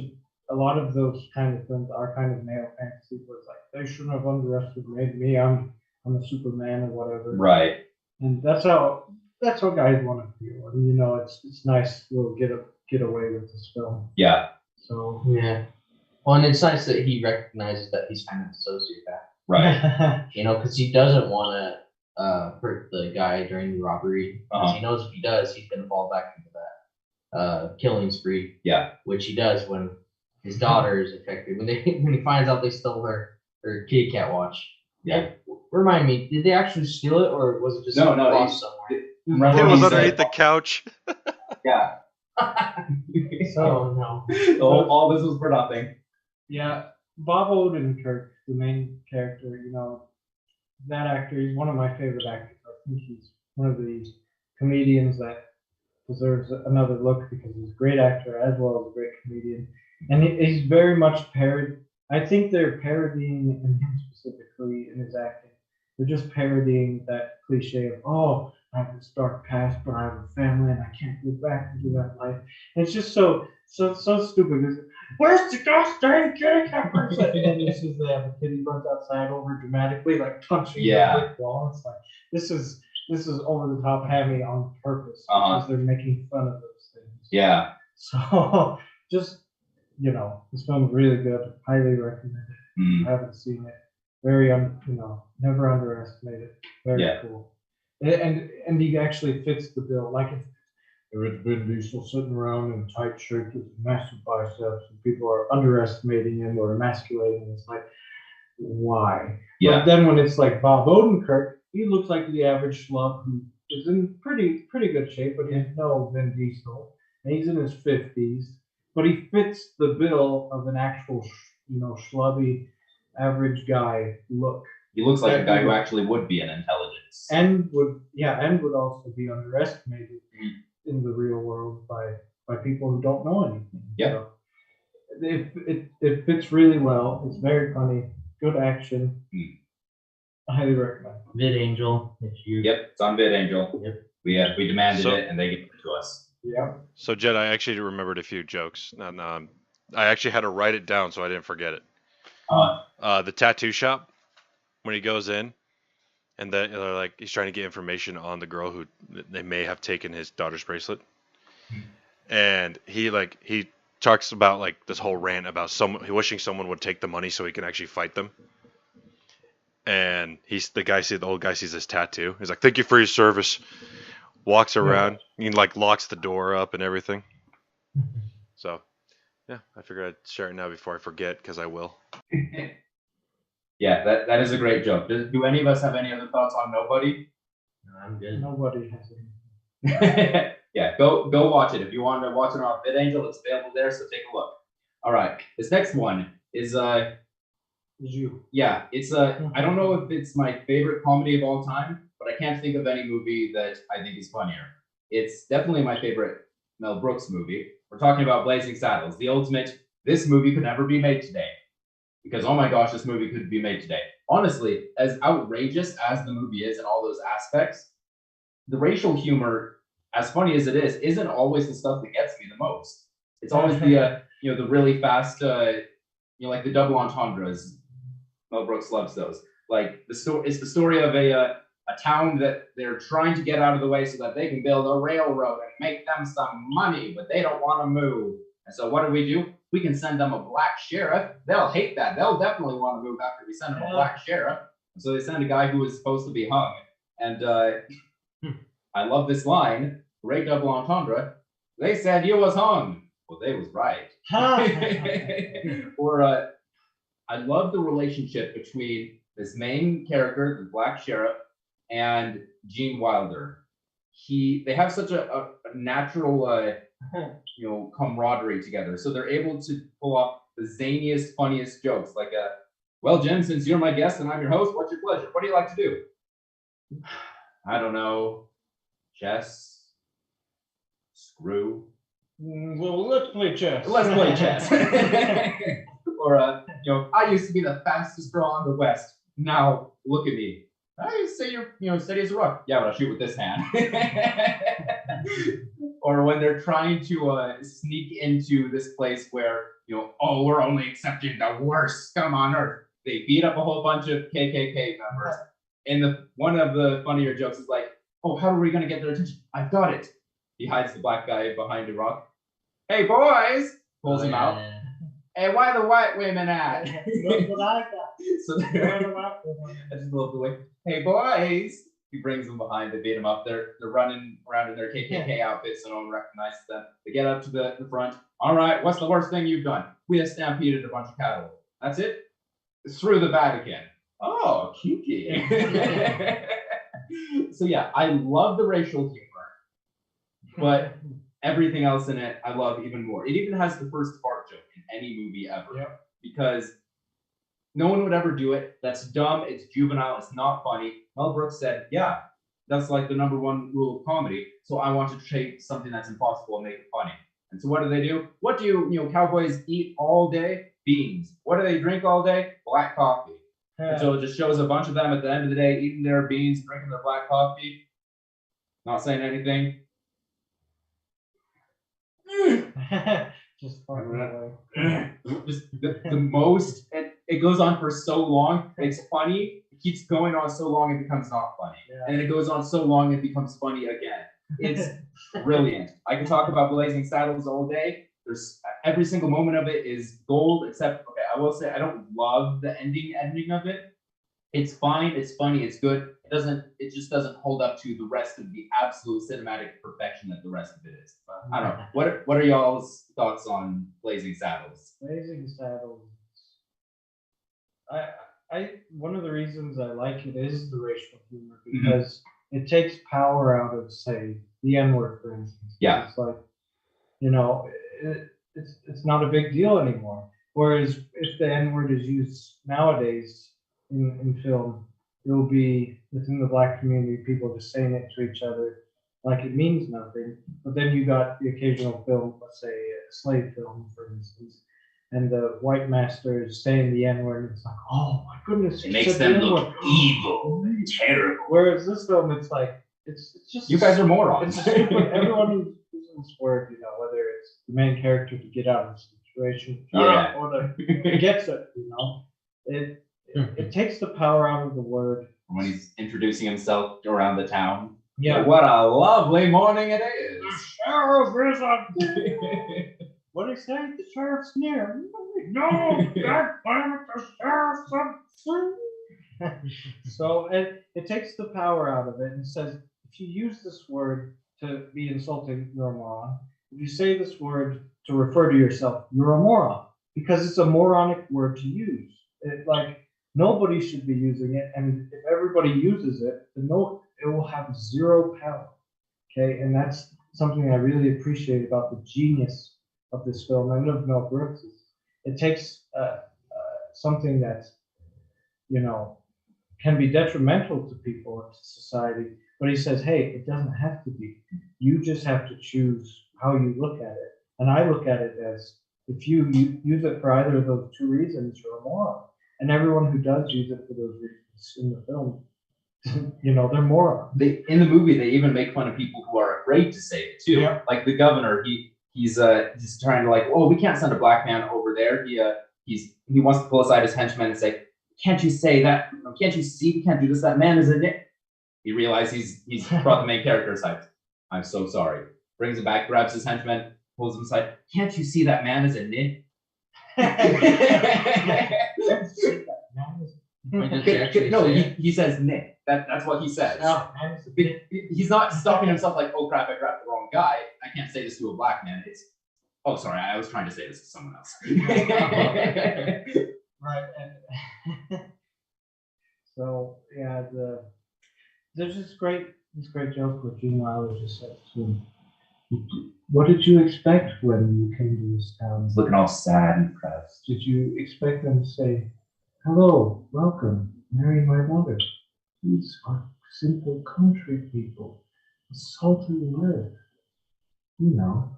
[SPEAKER 2] a lot of those kind of films are kind of male fantasy where it's like they shouldn't have underestimated me. I'm a Superman or whatever.
[SPEAKER 4] Right.
[SPEAKER 2] And that's how guys want to feel. And you know, it's nice we'll get away with this film.
[SPEAKER 4] Yeah.
[SPEAKER 2] So
[SPEAKER 3] Yeah. Well, and it's nice that he recognizes that he's kind of a sociopath.
[SPEAKER 4] Right.
[SPEAKER 3] You know, because he doesn't want to hurt the guy during the robbery. 'Cause
[SPEAKER 4] Uh-huh.
[SPEAKER 3] he knows if he does, he's gonna fall back into that killing spree.
[SPEAKER 4] Yeah.
[SPEAKER 3] Which he does when his daughter is affected. When he finds out they stole her kitty cat watch.
[SPEAKER 4] Yeah.
[SPEAKER 3] Remind me, did they actually steal it, or was it just
[SPEAKER 4] No,
[SPEAKER 3] lost
[SPEAKER 4] no,
[SPEAKER 3] somewhere?
[SPEAKER 4] Remember
[SPEAKER 5] It
[SPEAKER 4] when
[SPEAKER 5] was
[SPEAKER 4] he
[SPEAKER 5] underneath
[SPEAKER 4] said-
[SPEAKER 5] the couch.
[SPEAKER 4] Yeah.
[SPEAKER 3] Oh no.
[SPEAKER 4] all this was for nothing.
[SPEAKER 2] yeah, Bob Odenkirk, the main character, you know, that actor, he's one of my favorite actors. I think he's one of the comedians that deserves another look because he's a great actor as well as a great comedian. And he's very much parodied. I think they're parodying in him specifically in his acting. They're just parodying that cliche of, oh, I have this dark past, but I have a family and I can't go back into that life. And it's just so stupid. Because, where's the goddamn kitty cat person? And then he says they have a kitty runs outside over dramatically, like punching
[SPEAKER 4] Yeah.
[SPEAKER 2] the brick wall. It's like this is over the top hammy on purpose
[SPEAKER 4] Uh-huh.
[SPEAKER 2] because they're making fun of those things.
[SPEAKER 4] Yeah.
[SPEAKER 2] So just this film's really good. Highly recommend it.
[SPEAKER 4] Mm.
[SPEAKER 2] I haven't seen it. Very never underestimate it. Very
[SPEAKER 4] Yeah.
[SPEAKER 2] cool. And he actually fits the bill. Like if it's Vin Diesel sitting around in a tight shirt with massive biceps and people are underestimating him or emasculating him, it's like, why?
[SPEAKER 4] Yeah.
[SPEAKER 2] But then when it's like Bob Odenkirk, he looks like the average schlub who is in pretty good shape, but he's no Vin Diesel. And he's in his 50s, but he fits the bill of an actual, schlubby, average guy look.
[SPEAKER 4] He looks like a guy who actually would be an intelligence.
[SPEAKER 2] And would also be underestimated in the real world by people who don't know anything.
[SPEAKER 4] Yeah.
[SPEAKER 2] So it fits really well. It's very funny, good action. I highly recommend.
[SPEAKER 3] VidAngel, if you.
[SPEAKER 4] Yep, it's on VidAngel.
[SPEAKER 3] Yep.
[SPEAKER 4] We demanded
[SPEAKER 5] So-
[SPEAKER 4] it and they gave it to us.
[SPEAKER 2] Yeah.
[SPEAKER 5] So Jed, I actually remembered a few jokes. And, I actually had to write it down so I didn't forget it. The tattoo shop when he goes in, and then they're like he's trying to get information on the girl who they may have taken his daughter's bracelet, and he talks about like this whole rant about wishing someone would take the money so he can actually fight them. And the old guy sees this tattoo. He's like, "Thank you for your service." Walks around, he locks the door up and everything. So, yeah, I figured I'd share it now before I forget because I will.
[SPEAKER 4] Yeah, that is a great joke. Do any of us have any other thoughts on Nobody?
[SPEAKER 3] No, I'm good.
[SPEAKER 2] Nobody has any.
[SPEAKER 4] Yeah, go watch it. If you want to watch it on VidAngel, it's available there, so take a look. All right, this next one is
[SPEAKER 2] You.
[SPEAKER 4] yeah, it's I don't know if it's my favorite comedy of all time, but I can't think of any movie that I think is funnier. It's definitely my favorite Mel Brooks movie. We're talking about Blazing Saddles, the ultimate. This movie could never be made today. Because, oh my gosh, this movie could be made today. Honestly, as outrageous as the movie is in all those aspects, the racial humor, as funny as it is, isn't always the stuff that gets me the most. It's always the, the really fast, like the double entendres. Mel Brooks loves those. Like, it's the story of a town that they're trying to get out of the way so that they can build a railroad and make them some money, but they don't want to move. And so what do? We can send them a black sheriff. They'll hate that. They'll definitely want to move after we send them a black sheriff. And so they send a guy who was supposed to be hung. And I love this line, great double entendre. They said you was hung. Well, they was right. Or I love the relationship between this main character, the black sheriff, and Gene Wilder. They have such a natural camaraderie together. So they're able to pull off the zaniest, funniest jokes. Like, well, Jim, since you're my guest and I'm your host, what's your pleasure? What do you like to do? I don't know. Chess. Screw.
[SPEAKER 2] Well, let's play chess.
[SPEAKER 4] Let's play chess. Or, I used to be the fastest draw in the West. Now, look at me. I say you're steady as a rock. Yeah, but I'll shoot with this hand. Or when they're trying to sneak into this place where, oh, we're only accepting the worst scum on earth. They beat up a whole bunch of KKK members. And one of the funnier jokes is like, oh, how are we going to get their attention? I've got it. He hides the black guy behind a rock. Hey, boys! Pulls him out. Hey, why the white women at?
[SPEAKER 2] Look what I got.
[SPEAKER 4] So I just love the way, hey, boys! He brings them behind. They beat him up. They're running around in their KKK outfits, so no one recognizes them. They get up to the front. All right, what's the worst thing you've done? We have stampeded a bunch of cattle. That's it? It's through the Vatican. Oh, kinky. So yeah, I love the racial humor, but everything else in it, I love even more. It even has the first fart joke in any movie ever.
[SPEAKER 2] Yep.
[SPEAKER 4] Because no one would ever do it. That's dumb. It's juvenile. It's not funny. Mel Brooks said, yeah, that's like the number one rule of comedy. So I want to take something that's impossible and make it funny. And so what do? What do cowboys eat all day? Beans. What do they drink all day? Black coffee. And so it just shows a bunch of them at the end of the day eating their beans, drinking their black coffee, not saying anything.
[SPEAKER 2] Just fucking away.
[SPEAKER 4] Just the most, it goes on for so long. It's funny. It keeps going on so long it becomes not funny.
[SPEAKER 2] Yeah.
[SPEAKER 4] And then it goes on so long it becomes funny again. It's brilliant. I can talk about Blazing Saddles all day. There's every single moment of it is gold, except, okay, I will say I don't love the ending of it. It's fine, it's funny, it's good. It just doesn't hold up to the rest of the absolute cinematic perfection that the rest of it is. I don't know. What are y'all's thoughts on Blazing Saddles?
[SPEAKER 2] Blazing Saddles. I one of the reasons I like it is the racial humor because it takes power out of, say, the N-word, for instance.
[SPEAKER 4] Yeah.
[SPEAKER 2] It's like, it's not a big deal anymore. Whereas if the N-word is used nowadays in film, it will be within the black community, people just saying it to each other like it means nothing. But then you got the occasional film, let's say a slave film, for instance, and the white master is saying the N-word, and it's like, oh my goodness,
[SPEAKER 4] It makes them look evil, terrible.
[SPEAKER 2] Whereas this film, it's like, it's just
[SPEAKER 4] You guys are morons.
[SPEAKER 2] it's stupid. Everyone who's using this word, whether it's the main character to get out of the situation,
[SPEAKER 4] Yeah.
[SPEAKER 2] or the gets it, it takes the power out of the word.
[SPEAKER 4] When he's introducing himself around the town.
[SPEAKER 2] Yeah.
[SPEAKER 4] What a lovely morning it is.
[SPEAKER 2] Sheriff is on. What do you say? The sheriff's near. No, God damn it, the sheriff's on. So it takes the power out of it and says, if you use this word to be insulting, you're a moron. If you say this word to refer to yourself, you're a moron. Because it's a moronic word to use. Nobody should be using it, and if everybody uses it, then it will have zero power. Okay, and that's something I really appreciate about the genius of this film and of Mel Brooks. It takes something that can be detrimental to people and to society, but he says, hey, it doesn't have to be. You just have to choose how you look at it. And I look at it as, if you use it for either of those two reasons, you're a moron. And everyone who does use it for those reasons in the film, they're morons.
[SPEAKER 4] In the movie, they even make fun of people who are afraid to say it too.
[SPEAKER 2] Yeah.
[SPEAKER 4] Like the governor, he's trying to oh, we can't send a black man over there. He wants to pull aside his henchmen and say, can't you say that? Can't you see? We can't do this. That man is a dick. He realizes he's brought the main character aside. I'm so sorry. Brings him back, grabs his henchman, pulls him aside. Can't you see that man is a nit? No, he says Nick. That's what he says. He's not stopping himself like, oh crap, I grabbed the wrong guy. I can't say this to a black man. It's, oh sorry, I was trying to say this to someone else.
[SPEAKER 2] Right. So yeah, there's this great joke where Gene Wilder just said to him, what did you expect when you came to this town?
[SPEAKER 4] He's looking all sad and depressed.
[SPEAKER 2] Did you expect them to say, hello, welcome, marry my mother? These are simple country people, the salt of the earth. Moron.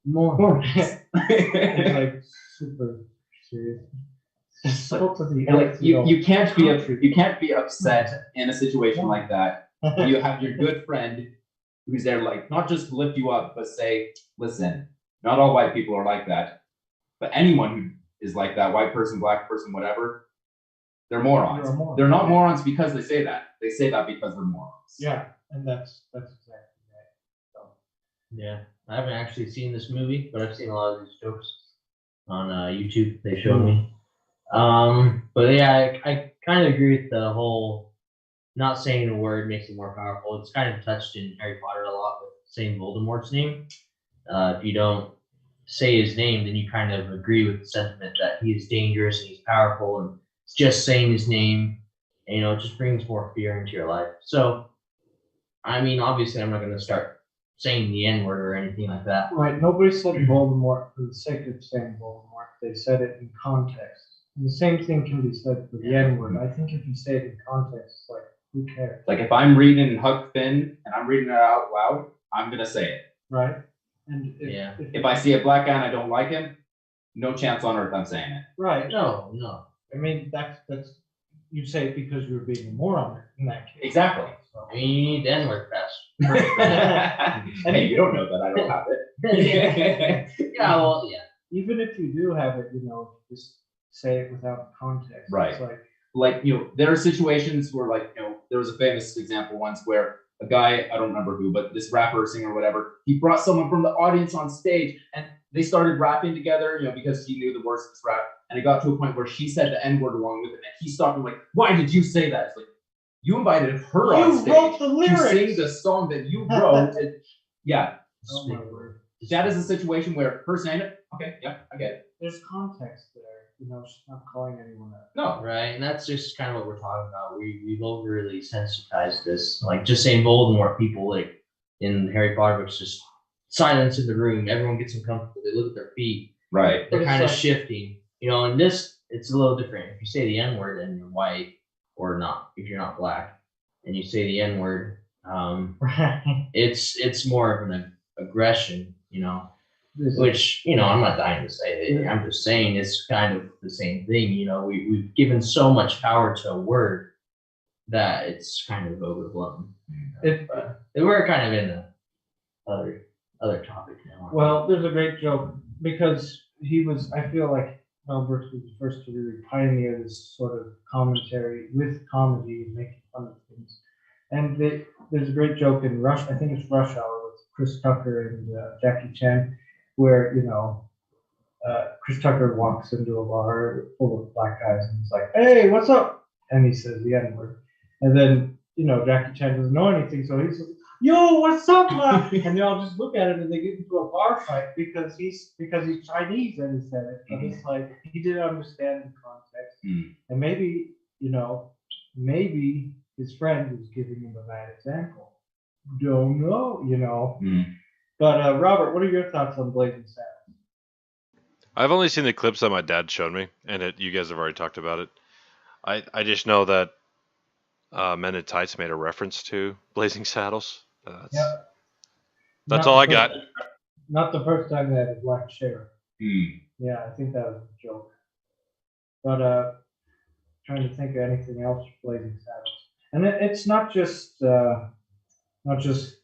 [SPEAKER 2] Moron. It's like super serious. So to the
[SPEAKER 4] And like
[SPEAKER 2] nth, know.
[SPEAKER 4] you can't be upset in a situation like that. You have your good friend who's there, like not just to lift you up, but say, listen, not all white people are like that, but anyone who is like that, white person, black person, whatever, they're morons.
[SPEAKER 2] You're a moron.
[SPEAKER 4] They're not morons because they say that. They say that because they're morons.
[SPEAKER 2] Yeah, and that's exactly right. So,
[SPEAKER 3] Yeah, I haven't actually seen this movie, but I've seen a lot of these jokes on YouTube. They showed me. But yeah, I kind of agree with the whole not saying the word makes it more powerful. It's kind of touched in Harry Potter a lot with saying Voldemort's name. If you don't say his name, then you kind of agree with the sentiment that he is dangerous and he's powerful, and it's just saying his name, and, you know, it just brings more fear into your life. So, I mean, obviously, I'm not going to start saying the N word or anything like that.
[SPEAKER 2] right, nobody said Voldemort for the sake of saying Voldemort. They said it in context. And the same thing can be said for the N-word. I think if you say it in context, it's like, who cares?
[SPEAKER 4] Like if I'm reading Huck Finn and I'm reading it out loud, I'm gonna say it.
[SPEAKER 2] Right? And
[SPEAKER 4] If I see a black guy and I don't like him, no chance on earth I'm saying it.
[SPEAKER 2] right.
[SPEAKER 3] No.
[SPEAKER 2] I mean, that's you say it because you're being a moron in that case.
[SPEAKER 4] Exactly.
[SPEAKER 2] So.
[SPEAKER 3] I mean, you need the N-word pass.
[SPEAKER 4] Hey, you don't know that I don't have it.
[SPEAKER 3] Yeah, well, yeah.
[SPEAKER 2] Even if you do have it, you know, just say it without context.
[SPEAKER 4] Right.
[SPEAKER 2] It's like,
[SPEAKER 4] Like, you know, there are situations where, like, you know, there was a famous example once where a guy, I don't remember who, but this rapper or singer or whatever, he brought someone from the audience on stage and they started rapping together, you know, because he knew the words of this rap. And it got to a point where she said the N-word along with it. And he stopped and like, why did you say that? It's like, you invited her on
[SPEAKER 2] you
[SPEAKER 4] stage
[SPEAKER 2] wrote the
[SPEAKER 4] to
[SPEAKER 2] lyrics.
[SPEAKER 4] sing the song that you wrote. And, yeah,
[SPEAKER 2] Oh my word.
[SPEAKER 4] that is a situation where her saying it, okay, yeah, I get it.
[SPEAKER 2] There's context there. You know, she's not calling anyone out.
[SPEAKER 4] No,
[SPEAKER 3] Right, and that's just kind of what we're talking about. We've overly sensitized this. Like just saying Voldemort, people like in Harry Potter books, just silence in the room. Everyone gets uncomfortable. They look at their feet.
[SPEAKER 4] right.
[SPEAKER 3] They're
[SPEAKER 2] But it's
[SPEAKER 3] kind of
[SPEAKER 2] like-
[SPEAKER 3] shifting. You know, in this, it's a little different. If you say the N word and you're white or not, if you're not black, and you say the N word,
[SPEAKER 2] Right.
[SPEAKER 3] it's more of an aggression. You know.
[SPEAKER 2] This is-
[SPEAKER 3] Which, you know, I'm not dying to say it. I'm just saying it's kind of the same thing. You know, we've given so much power to a word that it's kind of overblown.
[SPEAKER 2] it,
[SPEAKER 3] But we're kind of in the other topic now.
[SPEAKER 2] well, there's a great joke because he was, I feel like Mel Brooks was the first to really pioneer this sort of commentary with comedy and making fun of things. And there's a great joke in Rush, I think it's Rush Hour with Chris Tucker and Jackie Chan, where, you know, Chris Tucker walks into a bar full of black guys and he's like, hey, what's up? And he says the N-word. And then, you know, Jackie Chan doesn't know anything, so he's like, yo, what's up, man? And they all just look at him and they get into a bar fight because he's Chinese and he said it. And it's like, he didn't understand the context.
[SPEAKER 4] Mm.
[SPEAKER 2] And maybe, you know, maybe his friend was giving him a bad example. Don't know, you know.
[SPEAKER 4] Mm.
[SPEAKER 2] But Robert, what are your thoughts on Blazing Saddles?
[SPEAKER 5] I've only seen the clips that my dad showed me, and you guys have already talked about it. I just know that Men in Tights made a reference to Blazing Saddles.
[SPEAKER 2] Yep.
[SPEAKER 5] That's
[SPEAKER 2] Not
[SPEAKER 5] all
[SPEAKER 2] the
[SPEAKER 5] I got.
[SPEAKER 2] first- Not the first time they had a black sheriff.
[SPEAKER 4] Mm.
[SPEAKER 2] Yeah, I think that was a joke. But trying to think of anything else for Blazing Saddles. And it's not just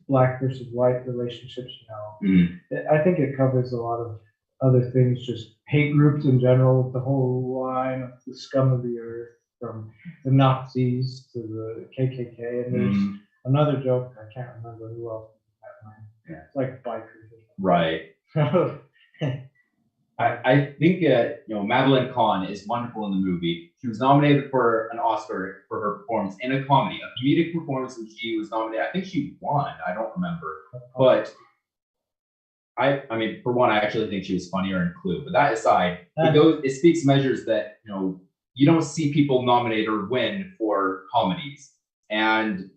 [SPEAKER 2] black versus white relationships, you know.
[SPEAKER 4] Mm.
[SPEAKER 2] I think it covers a lot of other things, just hate groups in general, with the whole line of the scum of the earth, from the Nazis to the KKK. And there's
[SPEAKER 4] Mm.
[SPEAKER 2] another joke, I can't remember who else in that line.
[SPEAKER 4] Yeah.
[SPEAKER 2] It's like bikers.
[SPEAKER 4] Right. I think you know, Madeline Kahn is wonderful in the movie. She was nominated for an Oscar for her performance in a comedy, a comedic performance, and she was nominated. I think she won. I don't remember, but I mean, for one, I actually think she was funnier in Clue. But that aside, it speaks measures that, you know, you don't see people nominate or win for comedies, and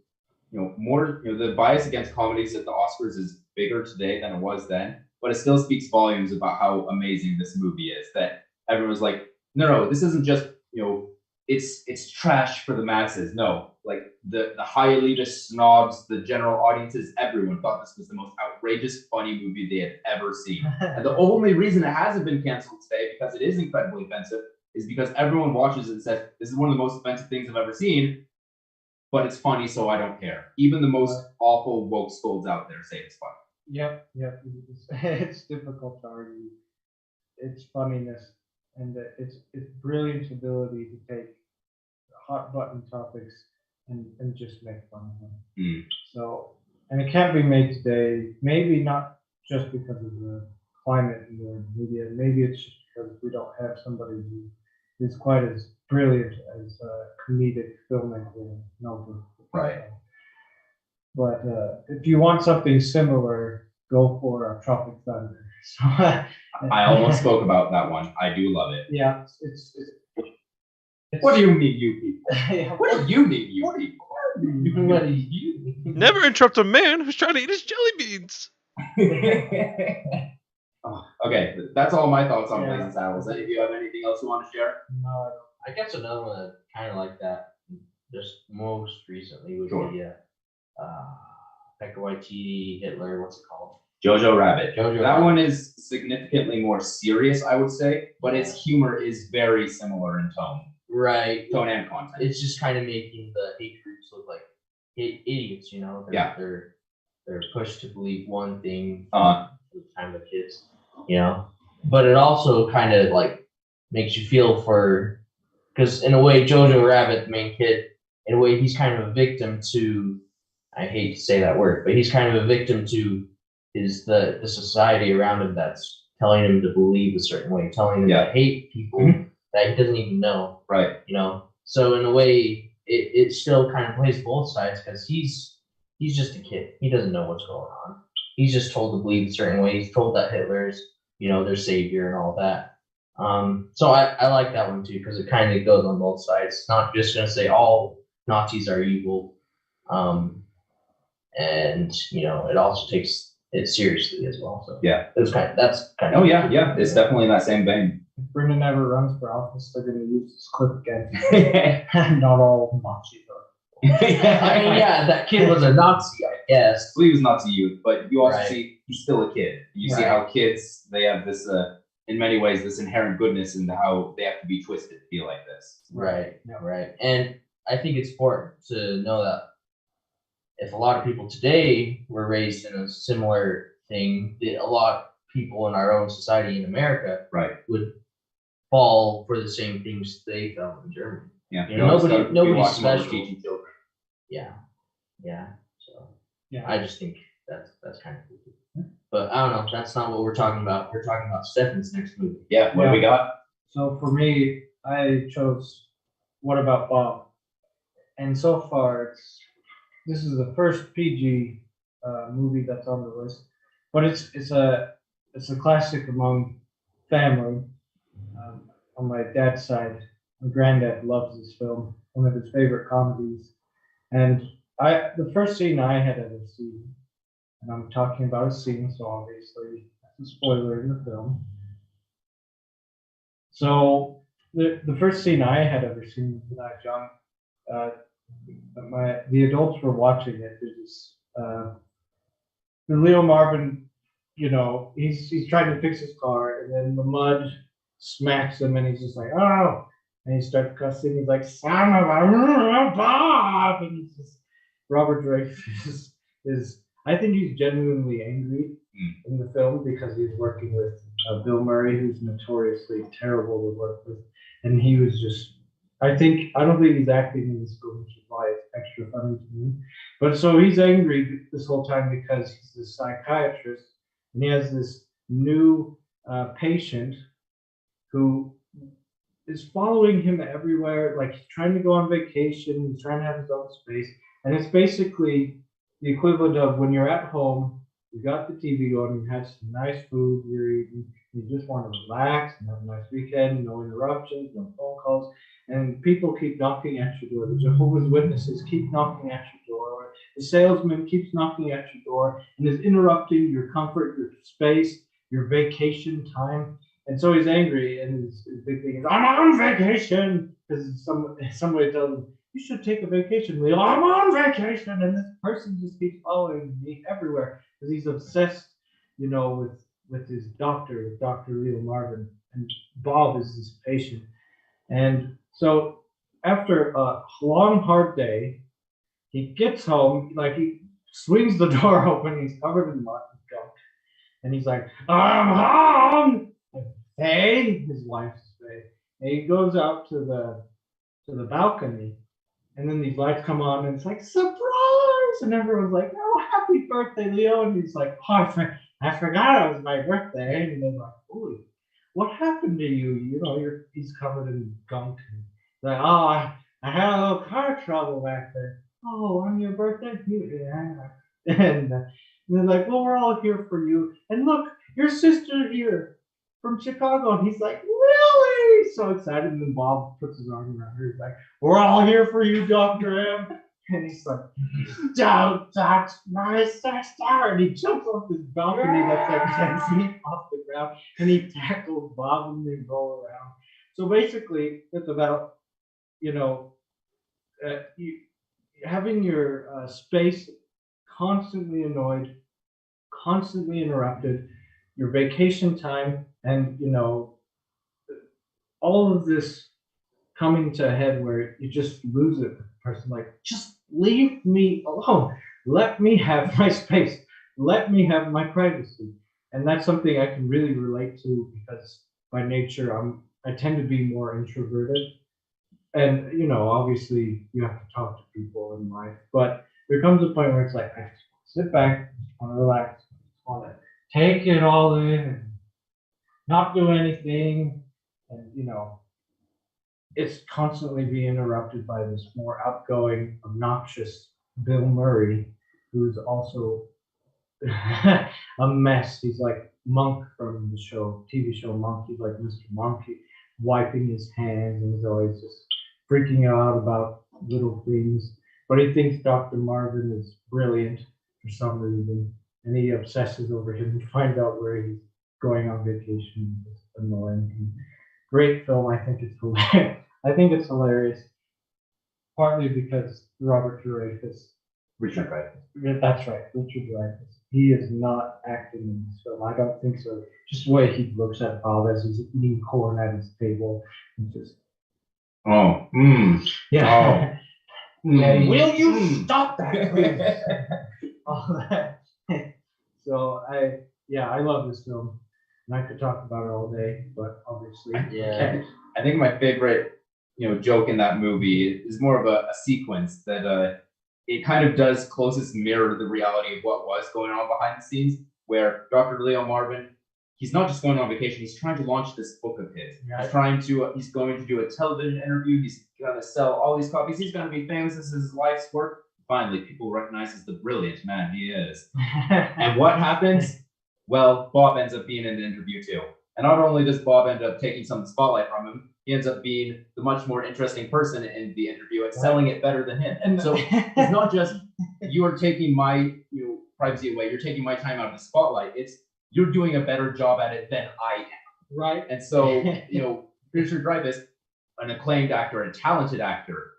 [SPEAKER 4] you know, the bias against comedies at the Oscars is bigger today than it was then. But it still speaks volumes about how amazing this movie is, that everyone's like, no, this isn't just, you know, it's trash for the masses. No, like the high elitist snobs, the general audiences, everyone thought this was the most outrageous, funny movie they had ever seen. And the only reason it hasn't been canceled today, because it is incredibly offensive, is because everyone watches it and says, this is one of the most offensive things I've ever seen, but it's funny, so I don't care. Even the most awful woke scolds out there say it's funny.
[SPEAKER 2] Yep. It's difficult to argue. It's funniness and it's brilliant ability to take hot button topics and just make fun of them.
[SPEAKER 4] Mm.
[SPEAKER 2] So, and it can't be made today. Maybe not just because of the climate in the media. Maybe it's just because we don't have somebody who is quite as brilliant as a comedic filmmaker. No,
[SPEAKER 4] Right.
[SPEAKER 2] But if you want something similar, go for Tropic Thunder. So,
[SPEAKER 4] I almost spoke about that one. I do love it.
[SPEAKER 2] yeah, it's
[SPEAKER 4] What do you mean, you people?
[SPEAKER 2] yeah,
[SPEAKER 4] What do you mean, you people?
[SPEAKER 2] what do you?
[SPEAKER 5] Never interrupt a man who's trying to eat his jelly beans.
[SPEAKER 4] Oh, okay, that's all my thoughts on
[SPEAKER 2] Yeah.
[SPEAKER 4] Blazing Saddles. If you have anything else you want to share?
[SPEAKER 2] No, I don't.
[SPEAKER 3] I guess another one that kind of like that, just most recently would
[SPEAKER 4] Sure.
[SPEAKER 3] be Taika Waititi, Hitler, what's it called?
[SPEAKER 4] Jojo Rabbit.
[SPEAKER 3] Jojo
[SPEAKER 4] That
[SPEAKER 3] Rabbit.
[SPEAKER 4] one is significantly more serious, I would say, but its humor is very similar in
[SPEAKER 3] Right.
[SPEAKER 4] tone and content.
[SPEAKER 3] It's just kind of making the hate groups look like idiots, you know?
[SPEAKER 4] Yeah.
[SPEAKER 3] They're pushed to believe one thing
[SPEAKER 4] Uh,
[SPEAKER 3] from the time of kids, you know? But it also kind of like makes you feel for, because in a way, Jojo Rabbit, the main kid, in a way, he's kind of a victim to, I hate to say that word, but he's kind of a victim to the society around him that's telling him to believe a certain way, telling him
[SPEAKER 4] Yeah.
[SPEAKER 3] to hate people that he doesn't even know,
[SPEAKER 4] right.
[SPEAKER 3] you know? So in a way, it still kind of plays both sides because he's just a kid. He doesn't know what's going on. He's just told to believe a certain way. He's told that Hitler's, you know, their savior and all that. So I like that one too because it kind of goes on both sides. It's not just going to say all Nazis are evil. And, you know, it also takes it seriously as well. So
[SPEAKER 4] Yeah.
[SPEAKER 3] that's kind of.
[SPEAKER 4] Oh, yeah. It's definitely in that same vein.
[SPEAKER 2] If Brendan ever runs for office, they're going to use this clip again. Not all Nazis are.
[SPEAKER 3] I mean, yeah, that kid was a Nazi, I guess.
[SPEAKER 4] Well, he was Nazi youth, but you also
[SPEAKER 3] Right.
[SPEAKER 4] see he's still a kid. You see
[SPEAKER 3] Right.
[SPEAKER 4] how kids, they have this, in many ways, this inherent goodness and how they have to be twisted to feel like this.
[SPEAKER 3] Right, right. And I think it's important to know that if a lot of people today were raised in a similar thing, that a lot of people in our own society in America
[SPEAKER 4] Right.
[SPEAKER 3] would fall for the same things they felt in Germany.
[SPEAKER 4] Yeah.
[SPEAKER 3] You know, nobody
[SPEAKER 4] watching
[SPEAKER 3] special.
[SPEAKER 4] teaching children.
[SPEAKER 3] Yeah, yeah. So
[SPEAKER 2] Yeah.
[SPEAKER 3] I just think that's kind of cool. But I don't know. That's not what we're talking about. We're talking about Stefan's next movie.
[SPEAKER 4] Yeah. What do we got?
[SPEAKER 2] So for me, I chose What About Bob? And so far, this is the first PG movie that's on the list, but it's a classic among family. On my dad's side, my granddad loves this film, one of his favorite comedies. And the first scene I had ever seen, and I'm talking about a scene, so obviously that's a spoiler in the film. So the first scene I had ever seen was when I was young. The adults were watching it. There's this the Leo Marvin, you know, he's trying to fix his car, and then the mud smacks him, and he's just like, oh, and he starts cussing. He's like, son of a Bob, and he's just Robert Dreyfuss is. I think he's genuinely angry in the film because he's working with Bill Murray, who's notoriously terrible to work with, and he was just. I don't think he's acting in this film, which is why it's extra funny to me. But so he's angry this whole time because he's this psychiatrist and he has this new patient who is following him everywhere. Like he's trying to go on vacation, he's trying to have his own space. And it's basically the equivalent of when you're at home, you got the TV going, you have some nice food you're eating, you just want to relax and have a nice weekend, no interruptions, no phone calls. And people keep knocking at your door. The Jehovah's Witnesses keep knocking at your door. The salesman keeps knocking at your door and is interrupting your comfort, your space, your vacation time. And so he's angry, and his big thing is, I'm on vacation. because somebody tells him, you should take a vacation, Leo. I'm on vacation, and this person just keeps following me everywhere because he's obsessed, with his doctor, Dr. Leo Marvin, and Bob is his patient. And so after a long, hard day, he gets home, like he swings the door open, he's covered in mud and gunk, and he's like, I'm home! Faye, his wife's Faye. And he goes out to the balcony, and then these lights come on, and it's like, surprise! And everyone's like, oh, happy birthday, Leo. And he's like, oh, I forgot it was my birthday. And they're like, holy, what happened to you? He's covered in gunk. And like, oh, I had a little car trouble back there. Oh, on your birthday? Yeah. And they're like, well, we're all here for you. And look, your sister here from Chicago. And he's like, really? So excited. And then Bob puts his arm around her. He's like, we're all here for you, Dr. M. And he's like, don't touch my sister. And he jumps off this balcony that's like 10 feet off the ground. And he tackles Bob and they roll around. So basically, it's about, having your space constantly annoyed, constantly interrupted, your vacation time, and all of this coming to a head where you just lose it. Person like, just leave me alone. Let me have my space. Let me have my privacy. And that's something I can really relate to because by nature I tend to be more introverted. And obviously you have to talk to people in life, but there comes a point where it's like I just sit back, I want to relax, I want to take it all in and not do anything. And it's constantly being interrupted by this more outgoing, obnoxious Bill Murray, who's also a mess. He's like Monk from the TV show Monk. He's like Mr. Monk, wiping his hands, and he's always just freaking out about little things. But he thinks Dr. Marvin is brilliant for some reason, and he obsesses over him to find out where he's going on vacation. It's annoying. Great film. I think it's hilarious. I think it's hilarious, partly because Robert Dreyfuss.
[SPEAKER 4] Richard Dreyfuss.
[SPEAKER 2] That's right, Richard Dreyfuss. He is not acting in this film. I don't think so. Just the way he looks at Bob as he's eating corn at his table, and just yeah. Yeah, will you stop that, please? All that. So I love this film, and I could talk about it all day, but obviously,
[SPEAKER 3] Yeah.
[SPEAKER 4] I think my favorite, joke in that movie is more of a sequence that it kind of does closest mirror the reality of what was going on behind the scenes, where Dr. Leo Marvin, he's not just going on vacation, he's trying to launch this book of his.
[SPEAKER 2] Yeah.
[SPEAKER 4] He's going to do a television interview, he's gonna sell all these copies, he's gonna be famous, this is his life's work. Finally, people recognize the brilliant man he is. And what happens? Well, Bob ends up being in the interview too. And not only does Bob end up taking some of the spotlight from him, he ends up being the much more interesting person in the interview and selling it better than him. And so it's not just you are taking my privacy away, you're taking my time out of the spotlight. It's you're doing a better job at it than I am.
[SPEAKER 2] right.
[SPEAKER 4] And so, Richard Dreyfuss, an acclaimed actor, a talented actor.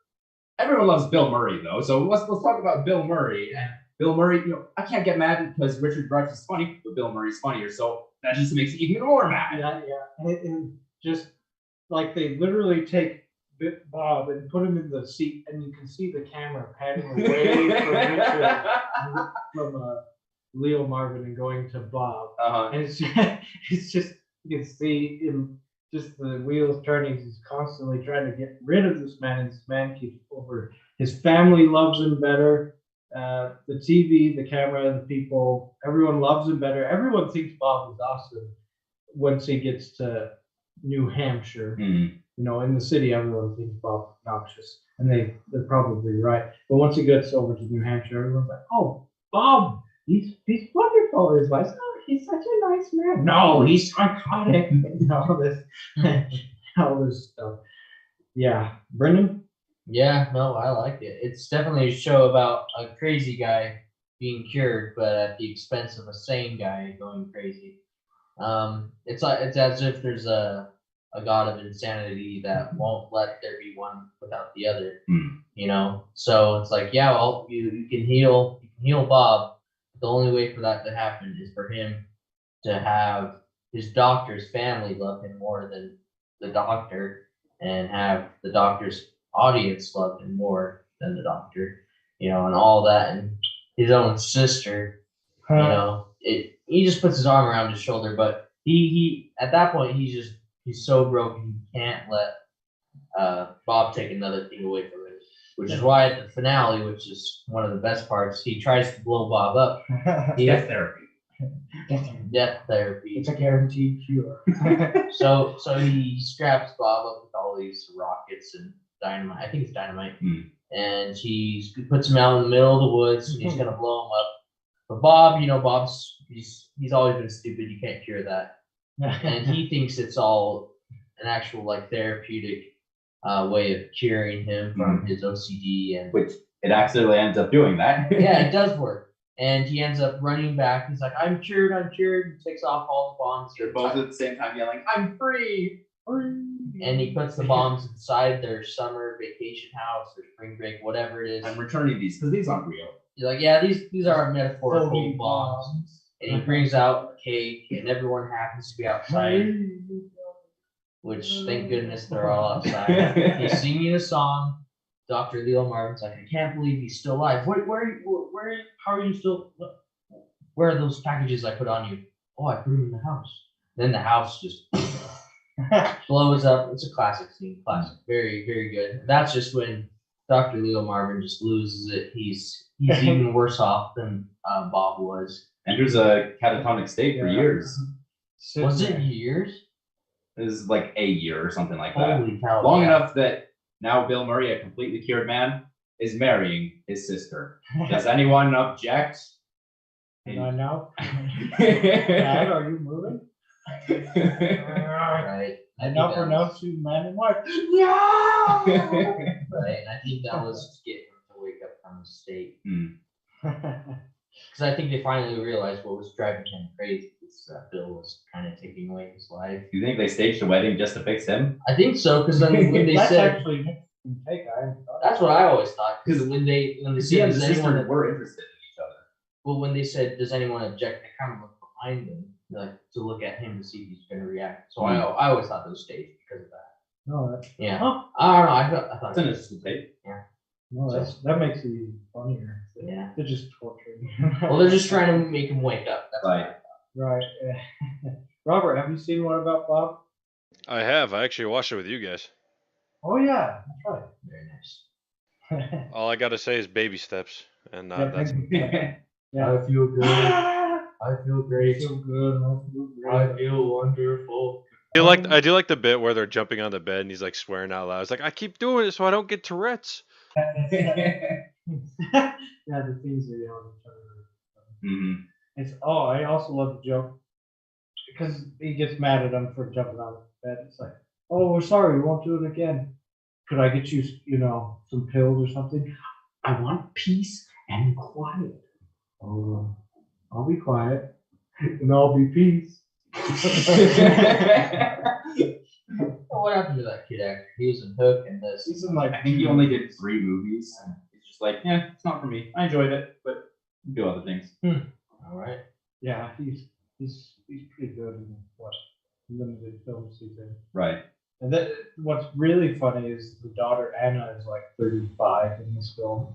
[SPEAKER 4] Everyone loves Bill Murray though. So let's talk about Bill Murray. And Bill Murray, I can't get mad because Richard Dreyfuss is funny, but Bill Murray's funnier. So that just makes it even more mad.
[SPEAKER 2] Yeah. And just like they literally take Bob and put him in the seat, and you can see the camera panning away from Richard, from Leo Marvin, and going to Bob. And it's just you can see him, just the wheels turning. He's constantly trying to get rid of this man, and this man keeps over. His family loves him better. The TV, the camera, the people, everyone loves him better. Everyone thinks Bob is awesome once he gets to New Hampshire. In the city, everyone thinks Bob's obnoxious, and they're probably right. But once he gets over to New Hampshire, everyone's like, "Oh, Bob, he's wonderful. His wife's, he's such a nice man. No, he's psychotic." all this stuff. Yeah, Brendan.
[SPEAKER 3] Yeah, no, I like it. It's definitely a show about a crazy guy being cured, but at the expense of a sane guy going crazy. It's as if there's a a god of insanity that won't let there be one without the other.
[SPEAKER 4] Hmm.
[SPEAKER 3] You know, so it's like, yeah, well, you can heal Bob. But the only way for that to happen is for him to have his doctor's family love him more than the doctor, and have the doctor's audience love him more than the doctor. You know, and all that, and his own sister. You know, he just puts his arm around his shoulder, but he at that point he's so broken he can't let Bob take another thing away from him. Which is why at the finale, which is one of the best parts, he tries to blow Bob up.
[SPEAKER 4] Death therapy.
[SPEAKER 3] Death therapy.
[SPEAKER 2] It's a guaranteed cure.
[SPEAKER 3] So he straps Bob up with all these rockets and dynamite. I think it's dynamite. And he puts him out in the middle of the woods and he's gonna blow him up. But Bob, you know, he's always been stupid. You can't cure that. And he thinks it's all an actual like therapeutic way of curing him from his OCD, and
[SPEAKER 4] Which it accidentally ends up doing that.
[SPEAKER 3] yeah, it does work. And he ends up running back. He's like, I'm cured. He takes off all the bombs.
[SPEAKER 4] They're both at the same time yelling, I'm free.
[SPEAKER 3] And he puts the bombs inside their summer vacation house or spring break, whatever it is.
[SPEAKER 4] I'm returning these because these aren't real.
[SPEAKER 3] He's like, yeah, these are metaphorical bombs. And he brings out a cake, and everyone happens to be outside. Which, thank goodness, they're all outside. He's singing a song. Dr. Leo Marvin's like, I can't believe he's still alive. How are you still? Where are those packages I put on you? Oh, I put them in the house. Then the house just blows up. It's a classic scene. Classic. Very, very good. That's just when Dr. Leo Marvin just loses it. He's even worse off than Bob was.
[SPEAKER 4] Andrew's a catatonic state for years.
[SPEAKER 3] Was it years?
[SPEAKER 4] It was like a year or something like that.
[SPEAKER 3] Holy cow.
[SPEAKER 4] Long
[SPEAKER 3] yeah.
[SPEAKER 4] enough that now Bill Murray, a completely cured man, is marrying his sister. Does anyone object?
[SPEAKER 2] And I know. Dad, are you moving?
[SPEAKER 3] Right.
[SPEAKER 2] I now pronounce you man and wife.
[SPEAKER 3] Right. And I think that was to get him to wake up from his state. Because I think they finally realized what was driving him crazy. Bill was kind of taking away his life.
[SPEAKER 4] Do you think they staged a wedding just to fix him?
[SPEAKER 3] I think so, because then when they
[SPEAKER 2] That's
[SPEAKER 3] said,
[SPEAKER 2] actually an interesting take. I hadn't thought of
[SPEAKER 3] that's what I always thought. Because when they
[SPEAKER 4] He and
[SPEAKER 3] said,
[SPEAKER 4] his
[SPEAKER 3] does
[SPEAKER 4] sister
[SPEAKER 3] anyone,
[SPEAKER 4] were interested in each other.
[SPEAKER 3] well, when they said, does anyone object, they kind of looked behind them, like to look at him to see if he's going to react. So I always thought it was staged because of that.
[SPEAKER 2] No, that,
[SPEAKER 3] Yeah.
[SPEAKER 2] Huh.
[SPEAKER 3] I don't know. I thought
[SPEAKER 4] That's an interesting take.
[SPEAKER 2] no, that makes it even funnier.
[SPEAKER 3] Yeah.
[SPEAKER 2] They're just torturing.
[SPEAKER 3] Well, they're just trying to make him wake up. That's
[SPEAKER 4] Right.
[SPEAKER 2] Right. Robert, have you seen one about Bob?
[SPEAKER 5] I have. I actually watched it with you guys.
[SPEAKER 2] Oh yeah, that's
[SPEAKER 3] Very nice.
[SPEAKER 2] right.
[SPEAKER 5] All I gotta say is baby steps, and
[SPEAKER 2] Yeah,
[SPEAKER 5] that's
[SPEAKER 2] yeah.
[SPEAKER 3] I feel good. I feel
[SPEAKER 2] I
[SPEAKER 3] great.
[SPEAKER 2] feel good.
[SPEAKER 3] I feel wonderful.
[SPEAKER 5] I do like the bit where they're jumping on the bed and he's like swearing out loud. It's like I keep doing it so I don't get Tourette's.
[SPEAKER 2] Yeah, the things they yell at each other.
[SPEAKER 4] Mhm.
[SPEAKER 2] I also love the joke because he gets mad at him for jumping on the bed. It's like, oh, we're sorry, we won't do it again. Could I get you, some pills or something? I want peace and quiet. Oh, I'll be quiet and I'll be peace.
[SPEAKER 3] What happened to that kid actor? He was in Hook and this.
[SPEAKER 2] He's in like
[SPEAKER 4] I think he only did 3 movies. And he's just like, yeah, it's not for me. I enjoyed it, but do other things.
[SPEAKER 3] All right.
[SPEAKER 2] Yeah, he's pretty good in what limited films he's in.
[SPEAKER 4] Right.
[SPEAKER 2] And what's really funny is the daughter Anna is like 35 in this film.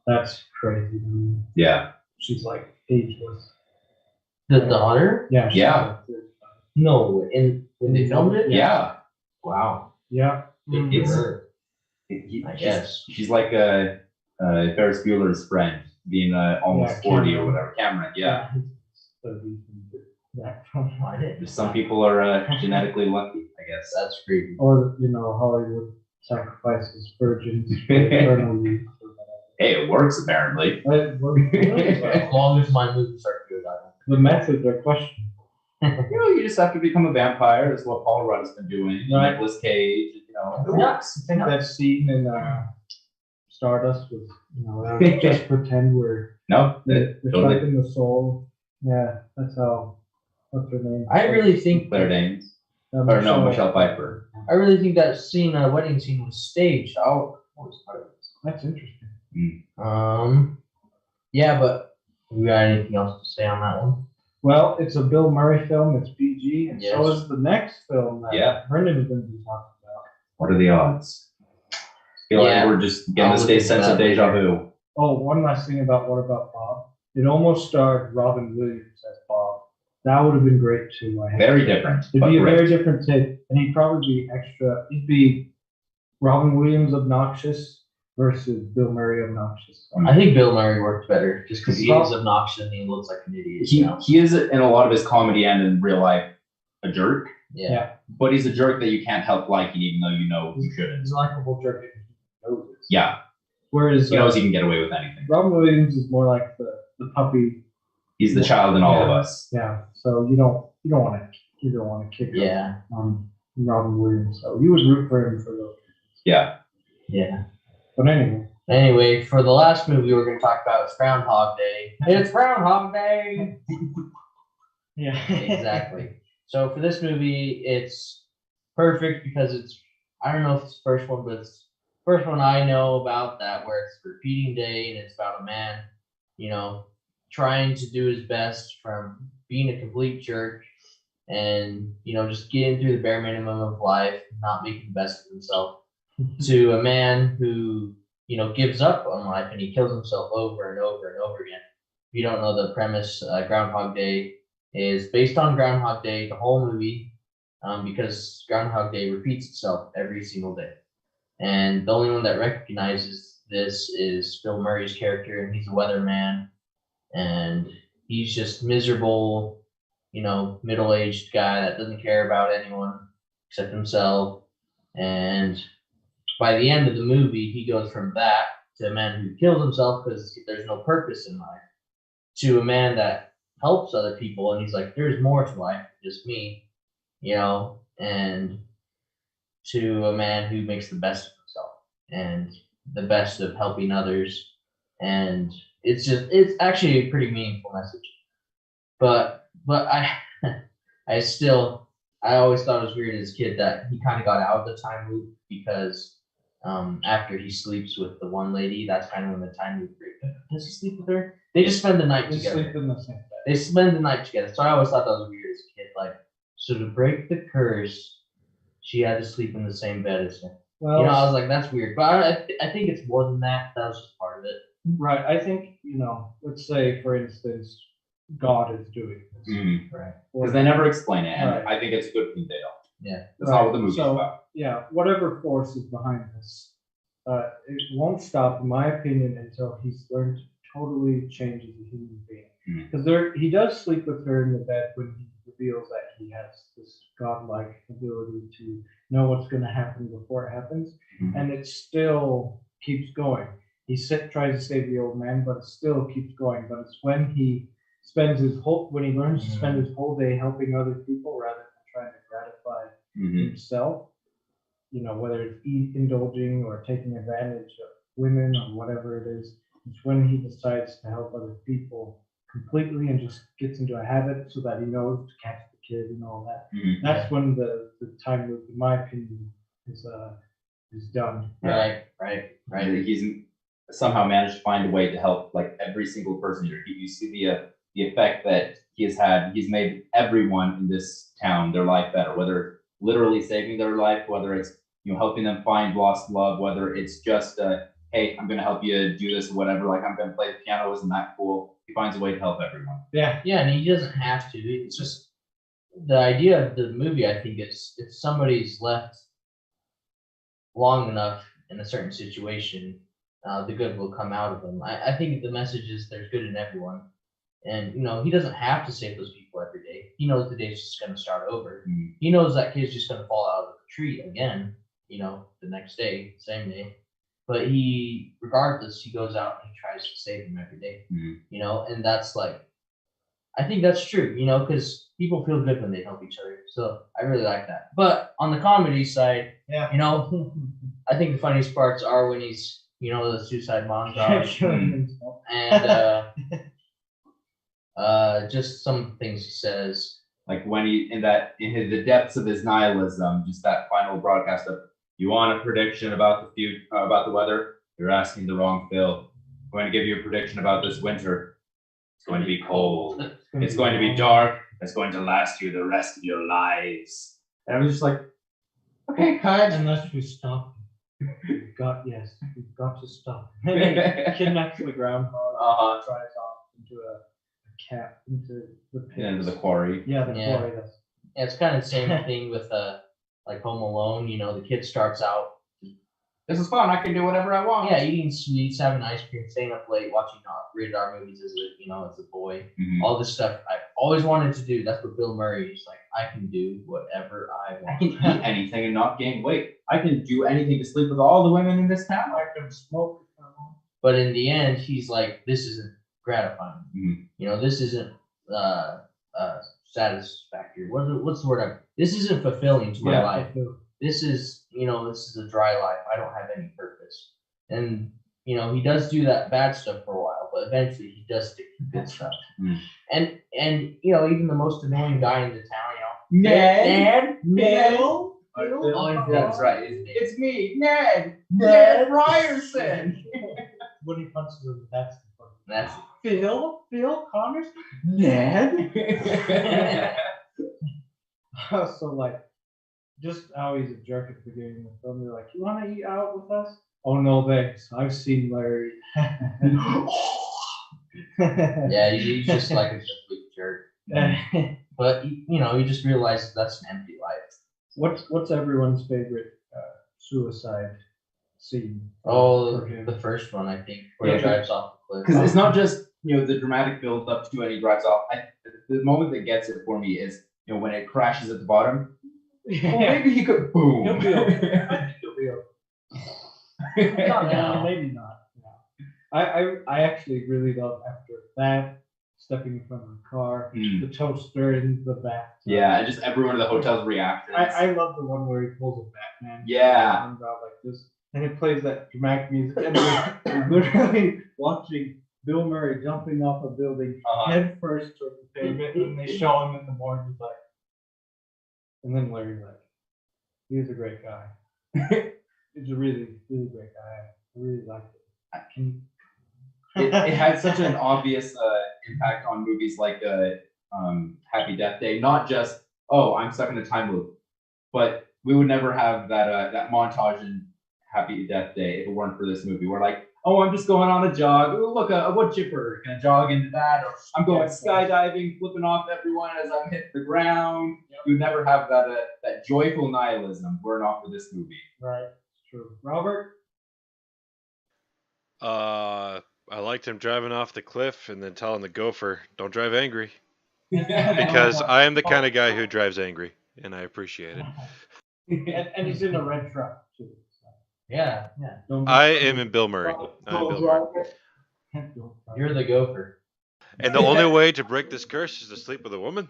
[SPEAKER 2] That's crazy to me.
[SPEAKER 4] Yeah.
[SPEAKER 2] She's like ageless.
[SPEAKER 3] The daughter?
[SPEAKER 2] Yeah. she's
[SPEAKER 4] Yeah.
[SPEAKER 2] like 35.
[SPEAKER 3] No. When they filmed it?
[SPEAKER 4] Yeah.
[SPEAKER 3] Wow.
[SPEAKER 2] Yeah.
[SPEAKER 3] Good for
[SPEAKER 4] It's-
[SPEAKER 3] her,
[SPEAKER 4] He-
[SPEAKER 3] I guess.
[SPEAKER 4] She's like a Ferris Bueller's friend, being almost
[SPEAKER 2] Yeah,
[SPEAKER 4] 40 or
[SPEAKER 2] Cameron.
[SPEAKER 4] whatever. Cameron, yeah.
[SPEAKER 2] Yeah.
[SPEAKER 3] I didn't.
[SPEAKER 4] Just some people are genetically lucky, I guess.
[SPEAKER 3] That's creepy.
[SPEAKER 2] Or Hollywood sacrifices virgins for eternal youth.
[SPEAKER 4] Hey, it works apparently.
[SPEAKER 2] But
[SPEAKER 3] As long as my movies are good, I don't.
[SPEAKER 2] the methods are questionable.
[SPEAKER 4] You just have to become a vampire. That's what Paul Rudd's been doing.
[SPEAKER 2] Right.
[SPEAKER 4] Nicolas Cage, it
[SPEAKER 2] I
[SPEAKER 4] works.
[SPEAKER 2] think that scene in Stardust was, just pretend we're
[SPEAKER 4] No,
[SPEAKER 2] they're
[SPEAKER 4] totally.
[SPEAKER 2] sucking the soul. Yeah, that's her name.
[SPEAKER 3] I really think
[SPEAKER 4] Claire Danes. Or no, Michelle Pfeiffer.
[SPEAKER 3] I really think that scene, wedding scene, was staged. I always thought it was.
[SPEAKER 2] That's interesting.
[SPEAKER 3] Yeah, but we got anything else to say on that one?
[SPEAKER 2] Well, it's a Bill Murray film. It's PG, and so
[SPEAKER 3] Yes.
[SPEAKER 2] is the next film that
[SPEAKER 4] Yeah.
[SPEAKER 2] Brendan's going to be talking about.
[SPEAKER 4] What are the odds? Feel
[SPEAKER 3] Yeah.
[SPEAKER 4] like we're just getting
[SPEAKER 3] I'll
[SPEAKER 4] this
[SPEAKER 3] look
[SPEAKER 4] day
[SPEAKER 3] into
[SPEAKER 4] sense of
[SPEAKER 3] that
[SPEAKER 4] deja
[SPEAKER 3] later.
[SPEAKER 4] vu.
[SPEAKER 2] Oh, one last thing about What About Bob? It almost starred Robin Williams as Bob. That would have been great too. I have
[SPEAKER 4] Very
[SPEAKER 2] to say.
[SPEAKER 4] different,
[SPEAKER 2] It'd
[SPEAKER 4] but
[SPEAKER 2] be a
[SPEAKER 4] great.
[SPEAKER 2] very different take, and he'd probably be extra. He'd be Robin Williams obnoxious versus Bill Murray obnoxious.
[SPEAKER 3] I think Bill Murray worked better just because he
[SPEAKER 2] Bob-
[SPEAKER 3] is obnoxious and he looks like an idiot. You know?
[SPEAKER 4] He is in a lot of his comedy and in real life a jerk,
[SPEAKER 3] Yeah.
[SPEAKER 4] but he's a jerk that you can't help liking, even though you know you shouldn't.
[SPEAKER 2] He's a likable jerk. And he knows it.
[SPEAKER 4] Yeah,
[SPEAKER 2] Whereas
[SPEAKER 4] he knows he can get away with anything.
[SPEAKER 2] Robin Williams is more like the puppy.
[SPEAKER 4] He's the child in all of
[SPEAKER 2] Yeah.
[SPEAKER 4] us.
[SPEAKER 2] Yeah. So you don't want to kick
[SPEAKER 3] Yeah.
[SPEAKER 2] Robin Williams. So you would root for him for those.
[SPEAKER 4] Yeah.
[SPEAKER 3] Yeah.
[SPEAKER 2] But anyway.
[SPEAKER 3] Anyway, for the last movie we're going to talk about is Groundhog Day. It's Groundhog Day!
[SPEAKER 2] Yeah.
[SPEAKER 3] Exactly. So for this movie, it's perfect because it's, I don't know if it's the first one, but it's the first one I know about that where it's a repeating day and it's about a man, you know, trying to do his best from being a complete jerk and, you know, just getting through the bare minimum of life, not making the best of himself, to a man who, you know, gives up on life and he kills himself over and over and over again. If you don't know the premise, Groundhog Day is based on Groundhog Day, the whole movie, because Groundhog Day repeats itself every single day. And the only one that recognizes this is Bill Murray's character, and he's a weatherman, and he's just miserable, you know, middle-aged guy that doesn't care about anyone except himself. And by the end of the movie, he goes from that to a man who kills himself because there's no purpose in life, to a man that helps other people, and he's like, there's more to life than just me, you know, and to a man who makes the best of himself and the best of helping others. And it's actually a pretty meaningful message. But I always thought it was weird as a kid that he kind of got out of the time loop because after he sleeps with the one lady, that's kind of when the time loop breaks. Does he sleep with her? They just spend the night
[SPEAKER 2] They
[SPEAKER 3] together.
[SPEAKER 2] sleep in the same bed.
[SPEAKER 3] They spend the night together. So I always thought that was weird as a kid. Like, so to break the curse, she had to sleep in the same bed as him.
[SPEAKER 2] Well,
[SPEAKER 3] You know, I was like, that's weird. But I think it's more than that. That was just part of it.
[SPEAKER 2] right. I think, you know, let's say, for instance, God is doing this.
[SPEAKER 3] Right.
[SPEAKER 2] Or-
[SPEAKER 4] Because they never explain it, and
[SPEAKER 2] Right.
[SPEAKER 4] I think it's good thing they don't.
[SPEAKER 3] Yeah.
[SPEAKER 4] That's not what the movie's
[SPEAKER 2] So,
[SPEAKER 4] about.
[SPEAKER 2] yeah, whatever force is behind this, it won't stop, in my opinion, until he's learned to totally change as a human being.
[SPEAKER 4] Mhm.
[SPEAKER 2] Because he does sleep with her in the bed when he reveals that he has this godlike ability to know what's going to happen before it happens,
[SPEAKER 4] Mhm.
[SPEAKER 2] and it still keeps going. He tries to save the old man, but it still keeps going. But it's when he when he learns to spend his whole day helping other people rather than trying to gratify
[SPEAKER 4] Mhm.
[SPEAKER 2] himself, you know, whether it's indulging or taking advantage of women or whatever it is, it's when he decides to help other people completely and just gets into a habit so that he knows to catch the kid and all that.
[SPEAKER 4] Mhm.
[SPEAKER 2] That's when the time loop, in my opinion, is done.
[SPEAKER 4] Yeah.
[SPEAKER 3] Right.
[SPEAKER 4] He's somehow managed to find a way to help like every single person here. You see the effect that he has had. He's made everyone in this town their life better, whether literally saving their life, whether it's, you know, helping them find lost love, whether it's just hey, I'm gonna help you do this or whatever, like I'm gonna play the piano, isn't that cool? He finds a way to help everyone.
[SPEAKER 2] Yeah.
[SPEAKER 3] Yeah, and he doesn't have to. It's just the idea of the movie, I think, is if somebody's left long enough in a certain situation, the good will come out of them. I think the message is there's good in everyone. And, you know, he doesn't have to save those people every day. He knows the day's just going to start over.
[SPEAKER 4] Mhm.
[SPEAKER 3] He knows that kid's just going to fall out of the tree again, you know, the next day, same day. But regardless, he goes out and he tries to save them every day,
[SPEAKER 4] Mhm.
[SPEAKER 3] you know, and that's like, I think that's true, you know, because people feel good when they help each other. So I really like that. But on the comedy side,
[SPEAKER 2] Yeah.
[SPEAKER 3] you know, I think the funniest parts are when he's, you know, the suicide montage
[SPEAKER 2] Killing himself.
[SPEAKER 3] and just some things he says.
[SPEAKER 4] Like when he the depths of his nihilism, just that final broadcast of, you want a prediction about the future, about the weather? You're asking the wrong Phil. I'm going to give you a prediction about this winter. It's going to be cold. It's going to be dark. It's going to last you the rest of your lives. And I was just like, okay, cut.
[SPEAKER 2] Unless we stop. We've got to stop. Kidnaps the groundhog, drives off into into the pit.
[SPEAKER 4] Into the quarry.
[SPEAKER 2] Yeah, the
[SPEAKER 3] Yeah.
[SPEAKER 2] quarry. That's
[SPEAKER 3] Yeah, it's kind of the same thing with like Home Alone. You know, the kid starts out,
[SPEAKER 4] This is fun. I can do whatever I want.
[SPEAKER 3] yeah, eating sweets, having ice cream, staying up late, watching rated R movies as a boy.
[SPEAKER 4] Mhm.
[SPEAKER 3] All this stuff I've always wanted to do. That's what Bill Murray is like. I can do whatever I
[SPEAKER 4] I
[SPEAKER 3] want.
[SPEAKER 4] can eat anything and not gain weight. I can do anything to sleep with all the women in this town.
[SPEAKER 2] I can smoke if I want.
[SPEAKER 3] But in the end, he's like, this isn't gratifying.
[SPEAKER 4] Mhm.
[SPEAKER 3] You know, this isn't satisfactory. What's the word? This isn't fulfilling to my
[SPEAKER 4] Yeah.
[SPEAKER 3] life. This is a dry life. I don't have any purpose. And he does do that bad stuff for a while, but eventually he does stick to good stuff.
[SPEAKER 4] Mm.
[SPEAKER 3] And even the most annoying guy in the town,
[SPEAKER 4] Ned,
[SPEAKER 3] Bill.
[SPEAKER 4] Oh, that's right. It's me, Ned.
[SPEAKER 3] Ned
[SPEAKER 4] Ryerson.
[SPEAKER 2] When he punches him, that's the fun.
[SPEAKER 3] That's
[SPEAKER 2] Phil Connors.
[SPEAKER 3] Ned.
[SPEAKER 2] So like, just how he's a jerk at the beginning of the film. They're like, "You want to eat out with us?" Oh no, thanks. I've seen Larry.
[SPEAKER 3] Yeah, he's just like a complete jerk. But you just realize that's an empty life.
[SPEAKER 2] What's everyone's favorite suicide scene?
[SPEAKER 3] Oh,
[SPEAKER 2] for him?
[SPEAKER 3] the first one, I think, where
[SPEAKER 4] Yeah.
[SPEAKER 3] he drives off the cliff.
[SPEAKER 4] Because it's not just the dramatic build up to when he drives off. The moment that gets it for me is when it crashes at the bottom. Well, maybe he could boom.
[SPEAKER 2] He'll be okay. I think he'll be okay.
[SPEAKER 3] Not
[SPEAKER 2] Yeah,
[SPEAKER 3] now.
[SPEAKER 2] maybe not. Yeah. I actually really love after that stepping in front of the car,
[SPEAKER 4] Mm.
[SPEAKER 2] the toaster in the back.
[SPEAKER 4] Yeah, and just everyone in the hotel's reactions.
[SPEAKER 2] I love the one where he pulls a Batman.
[SPEAKER 4] Yeah.
[SPEAKER 2] Comes out like this, and it plays that dramatic music, and we're literally watching Bill Murray jumping off a building head first toward the pavement, and they show him in the morning. He's like, and then Larry's like, he's a great guy. He's a really, really great guy. I really liked it.
[SPEAKER 4] It had such an obvious impact on movies like Happy Death Day. Not just, oh, I'm stuck in a time loop, but we would never have that montage in Happy Death Day if it weren't for this movie. We're like, oh, I'm just going on a jog. Ooh, look, a wood chipper. Gonna jog into that. Or I'm going skydiving, flipping off everyone as I'm hitting the ground.
[SPEAKER 2] Yep.
[SPEAKER 4] You'd never have that joyful nihilism were it not for this movie.
[SPEAKER 2] Right, it's true. Robert?
[SPEAKER 5] I liked him driving off the cliff and then telling the gopher, "Don't drive angry," because I am the kind of guy who drives angry, and I appreciate it.
[SPEAKER 2] and he's in a red truck, too. So.
[SPEAKER 3] Yeah.
[SPEAKER 2] Don't-
[SPEAKER 5] I am in Bill Murray. I'm Bill Murray.
[SPEAKER 3] You're the gopher.
[SPEAKER 5] And the only way to break this curse is to sleep with a woman.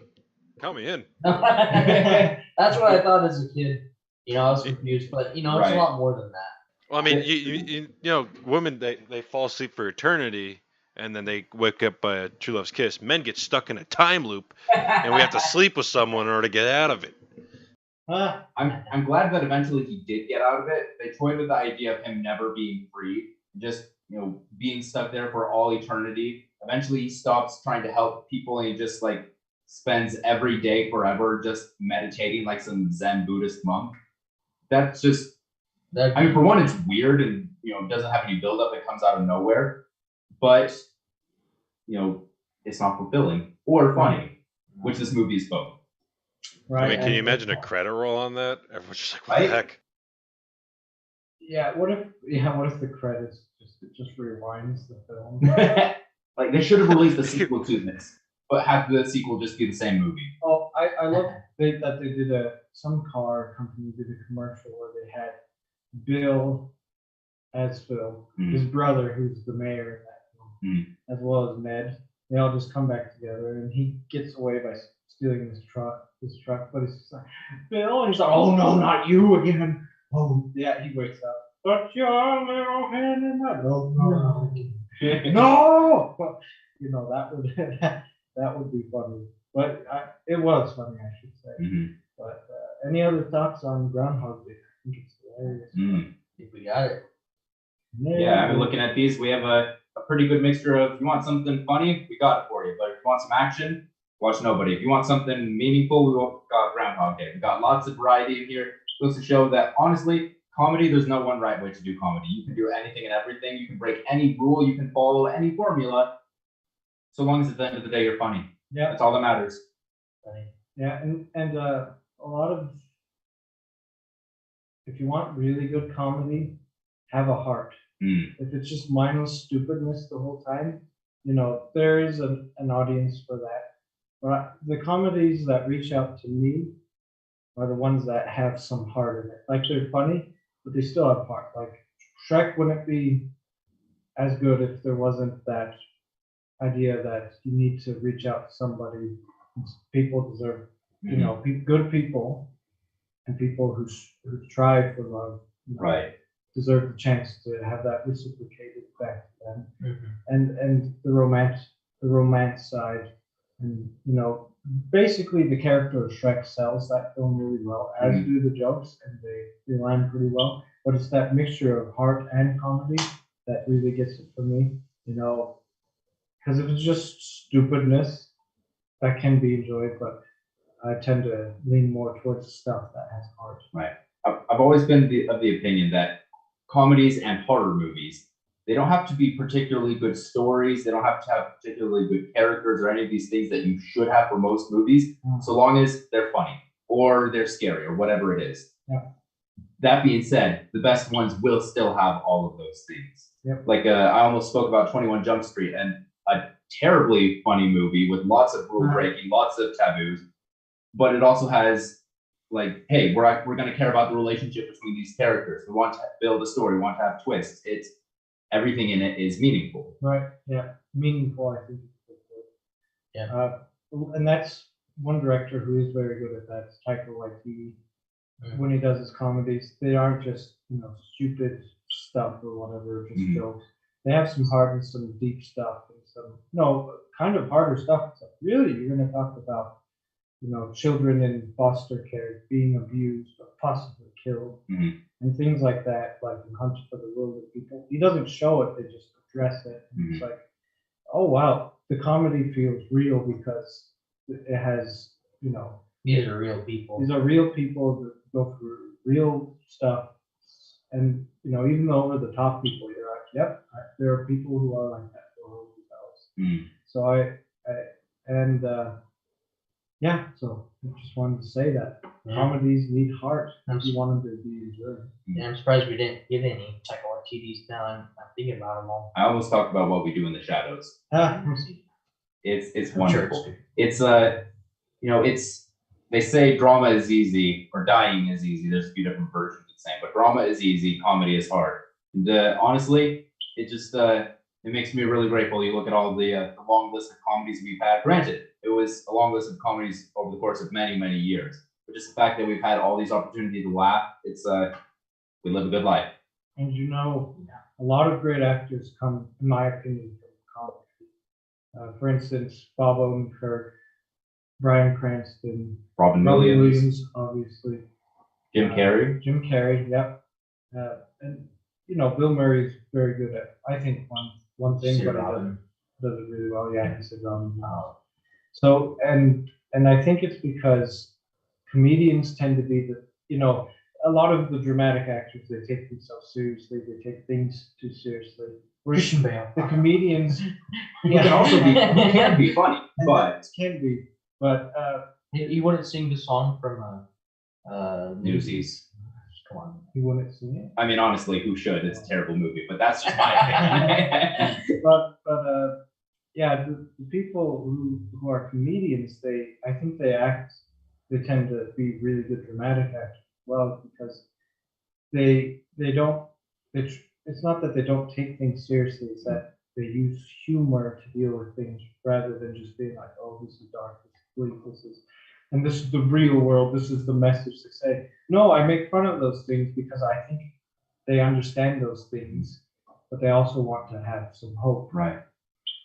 [SPEAKER 5] Count me in.
[SPEAKER 3] That's what I thought as a kid. I was confused, but it's
[SPEAKER 4] Right.
[SPEAKER 3] a lot more than that.
[SPEAKER 5] Well, I mean, women they fall asleep for eternity, and then they wake up by a true love's kiss. Men get stuck in a time loop, and we have to sleep with someone in order to get out of it.
[SPEAKER 4] I'm glad that eventually he did get out of it. They toyed with the idea of him never being free, just being stuck there for all eternity. Eventually, he stops trying to help people, and he just spends every day forever just meditating like some Zen Buddhist monk. That's just. I mean, for one, it's weird and doesn't have any buildup. It comes out of nowhere, but it's not fulfilling or funny, which this movie is both.
[SPEAKER 2] Right.
[SPEAKER 5] I mean, can you
[SPEAKER 2] and-
[SPEAKER 5] imagine a credit roll on that? Everyone's just like, what
[SPEAKER 4] Right?
[SPEAKER 5] the heck?
[SPEAKER 2] Yeah, what if the credits just rewinds the film?
[SPEAKER 4] Like they should have released a sequel to this, but have the sequel just be the same movie.
[SPEAKER 2] Oh, I love that they did some car company did a commercial where they had Bill as Phil, his brother who's the mayor in that film, as well as Ned. They all just come back together, and he gets away by stealing his truck, but he's just like, Bill, and he's like, oh no, not you again. Oh yeah, he wakes up. Put your little hand in my no. No, that would that would be funny. But it was funny, I should say.
[SPEAKER 4] Mhm.
[SPEAKER 2] But any other thoughts on Groundhog Day? I think it's hilarious.
[SPEAKER 4] Mm.
[SPEAKER 3] I think we got it.
[SPEAKER 4] Yeah, I've been looking at these. We have a pretty good mixture of, if you want something funny, we got it for you. But if you want some action, watch Nobody. If you want something meaningful, we got Groundhog Day. We got lots of variety in here. Goes to show that honestly, comedy, there's no one right way to do comedy. You can do anything and everything. You can break any rule. You can follow any formula. So long as at the end of the day you're funny.
[SPEAKER 2] Yeah.
[SPEAKER 4] That's all that matters.
[SPEAKER 2] Yeah, and a lot of, if you want really good comedy, have a heart.
[SPEAKER 4] Mm.
[SPEAKER 2] If it's just mindless stupidness the whole time, there is an audience for that. But the comedies that reach out to me are the ones that have some heart in it. Like they're funny, but they still have heart. Like Shrek wouldn't be as good if there wasn't that idea that you need to reach out to somebody. People deserve, good people and people who strive for love,
[SPEAKER 4] Right.
[SPEAKER 2] deserve the chance to have that reciprocated back to them.
[SPEAKER 3] Mhm.
[SPEAKER 2] And the romance side, and basically the character of Shrek sells that film really well, as
[SPEAKER 4] Mhm.
[SPEAKER 2] do the jokes, and they land pretty well. But it's that mixture of heart and comedy that really gets it for me, because if it's just stupidness, that can be enjoyed, but I tend to lean more towards stuff that has heart.
[SPEAKER 4] I've always been of the opinion that comedies and horror movies, they don't have to be particularly good stories. They don't have to have particularly good characters or any of these things that you should have for most movies, so long as they're funny or they're scary or whatever it is.
[SPEAKER 2] Yeah.
[SPEAKER 4] That being said, the best ones will still have all of those things.
[SPEAKER 2] Yep.
[SPEAKER 4] Like I almost spoke about 21 Jump Street, and a terribly funny movie with lots of rule breaking, lots of taboos, but it also has like, hey, we're going to care about the relationship between these characters. We want to build a story. We want to have twists. It's everything in it is meaningful.
[SPEAKER 2] Right. Yeah. Meaningful, I think.
[SPEAKER 3] Yeah.
[SPEAKER 2] And that's one director who is very good at that. It's Taika Waititi. When he does his comedies, they aren't just stupid stuff or whatever, just
[SPEAKER 4] Mhm.
[SPEAKER 2] jokes. They have some heart and some deep stuff and some kind of harder stuff. It's like, really, you're going to talk about children in foster care being abused or possibly killed,
[SPEAKER 4] Mhm.
[SPEAKER 2] and things like that, like in Hunt for the Wilder People. He doesn't show it; they just address it. And It's like, oh wow, the comedy feels real because it has
[SPEAKER 3] These are real people.
[SPEAKER 2] these are real people that go through real stuff, and even the over the top people, you're like, yep, there are people who are like that for themselves.
[SPEAKER 4] Mm.
[SPEAKER 2] So yeah, so I just wanted to say that
[SPEAKER 3] Yeah.
[SPEAKER 2] comedies need heart
[SPEAKER 3] I'm
[SPEAKER 2] if you want them to be enjoyed.
[SPEAKER 3] Yeah, I'm surprised we didn't get any Taika Waititi's now. I'm thinking about them all.
[SPEAKER 4] I almost talked about What We Do in the Shadows.
[SPEAKER 2] Ah,
[SPEAKER 4] It's
[SPEAKER 3] I'm sure
[SPEAKER 4] wonderful.
[SPEAKER 3] it's
[SPEAKER 4] It's they say drama is easy or dying is easy. There's a few different versions of the same, but drama is easy, comedy is hard. And honestly, it just it makes me really grateful. You look at all the long list of comedies we've had. Granted, it was a long list of comedies over the course of many, many years. But just the fact that we've had all these opportunities to laugh, it's we live a good life.
[SPEAKER 2] and a lot of great actors come, in my opinion, from comedy. For instance, Bob Odenkirk, Bryan Cranston,
[SPEAKER 4] Robin
[SPEAKER 2] Robin
[SPEAKER 4] Williams,
[SPEAKER 2] Williams, obviously.
[SPEAKER 4] Jim Carrey.
[SPEAKER 2] Jim Carrey, yep. And Bill Murray's very good at, I think, one thing,
[SPEAKER 3] Sid
[SPEAKER 2] but
[SPEAKER 3] Robin.
[SPEAKER 2] he does it really well. Yeah, he said Robin. So and I think it's because comedians tend to be a lot of the dramatic actors, they take themselves seriously. They take things too seriously. Whereas the comedians,
[SPEAKER 4] He can also be he can be funny, but
[SPEAKER 2] can be, but
[SPEAKER 3] He wouldn't sing the song from
[SPEAKER 4] Newsies.
[SPEAKER 3] Come on.
[SPEAKER 2] he wouldn't sing it.
[SPEAKER 4] I mean, honestly, who should? It's a terrible movie, but that's just my opinion.
[SPEAKER 2] But yeah, the people who are comedians, I think they tend to be really good dramatic actors as well, because they don't, it's not that they don't take things seriously, it's that they use humor to deal with things rather than just being like, oh, this is dark, this is bleak, and this is the real world, this is the message to say. No, I make fun of those things because I think they understand those things, but they also want to have some hope.
[SPEAKER 4] Right.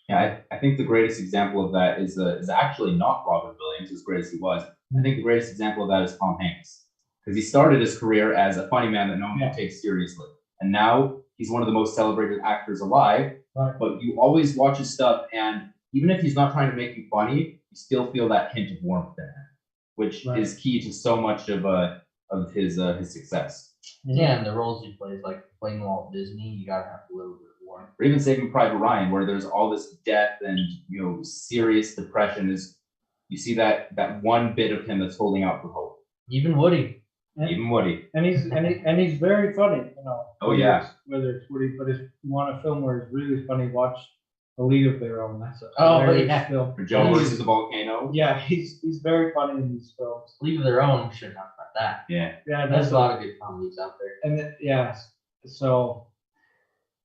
[SPEAKER 4] Yeah, I think the greatest example of that is actually not Robin Williams, as great as he was. I think the greatest example of that is Tom Hanks, because he started his career as a funny man that no one
[SPEAKER 2] Yeah.
[SPEAKER 4] could take seriously, and now he's one of the most celebrated actors alive.
[SPEAKER 2] Right.
[SPEAKER 4] But you always watch his stuff, and even if he's not trying to make you funny, you still feel that hint of warmth in him, which
[SPEAKER 2] Right.
[SPEAKER 4] is key to so much of his success.
[SPEAKER 3] Yeah, and the roles he plays, like playing Walt Disney, you gotta have a little bit of warmth.
[SPEAKER 4] Or even Saving Private Ryan, where there's all this death and serious depression, is you see that one bit of him that's holding out for hope.
[SPEAKER 3] Even Woody.
[SPEAKER 4] Even Woody.
[SPEAKER 2] And he's very funny,
[SPEAKER 4] Oh, yeah.
[SPEAKER 2] Whether it's Woody, but if you want a film where it's really funny, watch A League of Their Own. That's a
[SPEAKER 3] Oh,
[SPEAKER 2] hilarious
[SPEAKER 3] yeah.
[SPEAKER 2] film.
[SPEAKER 4] For Joe versus the Volcano.
[SPEAKER 2] Yeah, he's very funny in these films.
[SPEAKER 3] League of Their Own, we should talk about that.
[SPEAKER 4] Yeah.
[SPEAKER 2] Yeah,
[SPEAKER 3] There's a lot of good comedies out there.
[SPEAKER 2] and yes, so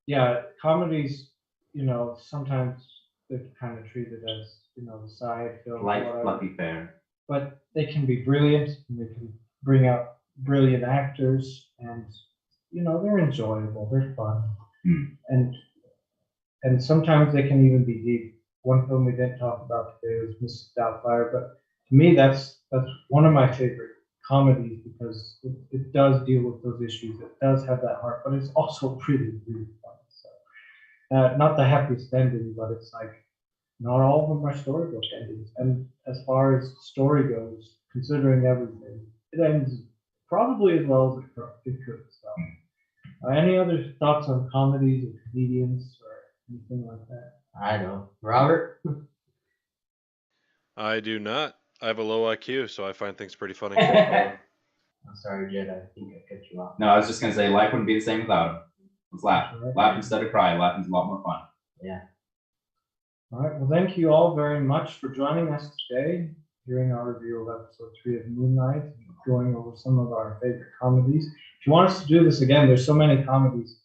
[SPEAKER 2] yeah, comedies, sometimes they're kind of treated as the side film, or
[SPEAKER 4] Light,
[SPEAKER 2] whatever.
[SPEAKER 4] fluffy fare.
[SPEAKER 2] But they can be brilliant, and they can bring out brilliant actors, and they're enjoyable, they're fun, and sometimes they can even be deep. One film we didn't talk about today was Mrs. Doubtfire, but to me that's one of my favorite comedies, because it does deal with those issues. It does have that heart, but it's also really, really fun. So, not the happiest ending, but it's like not all of them are storybook endings. And as far as story goes, considering everything, it ends probably as well as it could. So, any other thoughts on comedies or comedians or anything like that?
[SPEAKER 3] I know. Robert?
[SPEAKER 5] I do not. I have a low IQ, so I find things pretty funny.
[SPEAKER 3] I'm sorry, Jed. I think I cut you off.
[SPEAKER 4] No, I was just gonna say life wouldn't be the same without him. Let's laugh.
[SPEAKER 2] Right.
[SPEAKER 4] Laugh instead of cry. Laughing's a lot more fun.
[SPEAKER 3] Yeah.
[SPEAKER 2] All right. Well, thank you all very much for joining us today, hearing our review of episode 3 of Moonlight, and going over some of our favorite comedies. If you want us to do this again, there's so many comedies.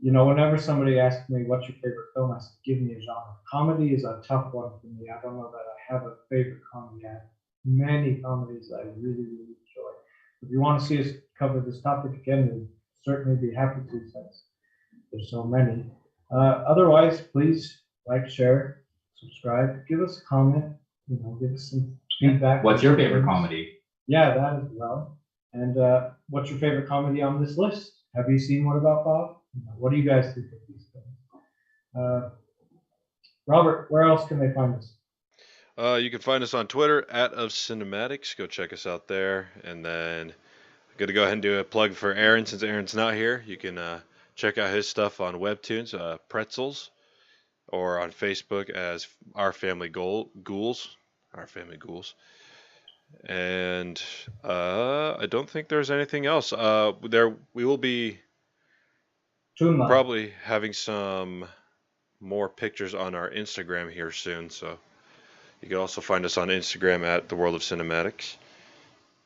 [SPEAKER 2] Whenever somebody asks me what's your favorite film, I say, give me a genre. Comedy is a tough one for me. I don't know that I have a favorite comedy. I have many comedies that I really, really enjoy. If you want to see us cover this topic again, we'd certainly be happy to, since there's so many. Otherwise, please like, share, subscribe, give us a comment, give us some feedback.
[SPEAKER 4] What's your favorite comedy?
[SPEAKER 2] Yeah, that as well. And what's your favorite comedy on this list? Have you seen What About Bob? What do you guys think of these films? Robert, where else can they find us?
[SPEAKER 5] You can find us on Twitter @ofcinematics. Go check us out there. And then I'm going to go ahead and do a plug for Aaron, since Aaron's not here. You can check out his stuff on Webtoons, Pretzels, or on Facebook as Our Family Ghouls. Our Family Ghouls. And I don't think there's anything else. We will be
[SPEAKER 2] Toonlight.
[SPEAKER 5] probably having some more pictures on our Instagram here soon, so you can also find us on Instagram at The World of Cinematics.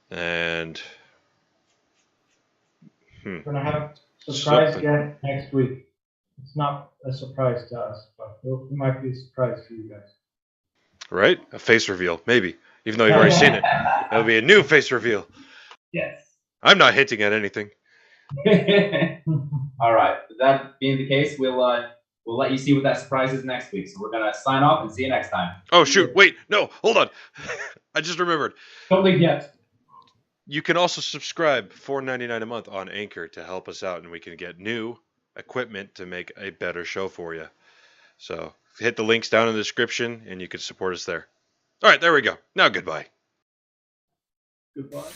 [SPEAKER 5] And
[SPEAKER 2] We're going to have a surprise
[SPEAKER 5] Something.
[SPEAKER 2] again next week. It's not a surprise to us, but it might be a surprise to you guys.
[SPEAKER 5] right, a face reveal, maybe, even though you've already seen it. It'll be a new face reveal.
[SPEAKER 4] Yes.
[SPEAKER 5] I'm not hinting at anything.
[SPEAKER 4] All right. With that being the case, we'll let you see what that surprise is next week. So we're gonna sign off and see you next time.
[SPEAKER 5] Oh shoot! Wait, no, hold on. I just remembered.
[SPEAKER 2] Don't leave yet.
[SPEAKER 5] You can also subscribe $4.99 a month on Anchor to help us out, and we can get new equipment to make a better show for you. So hit the links down in the description, and you can support us there. All right, there we go. Now goodbye.
[SPEAKER 2] Goodbye.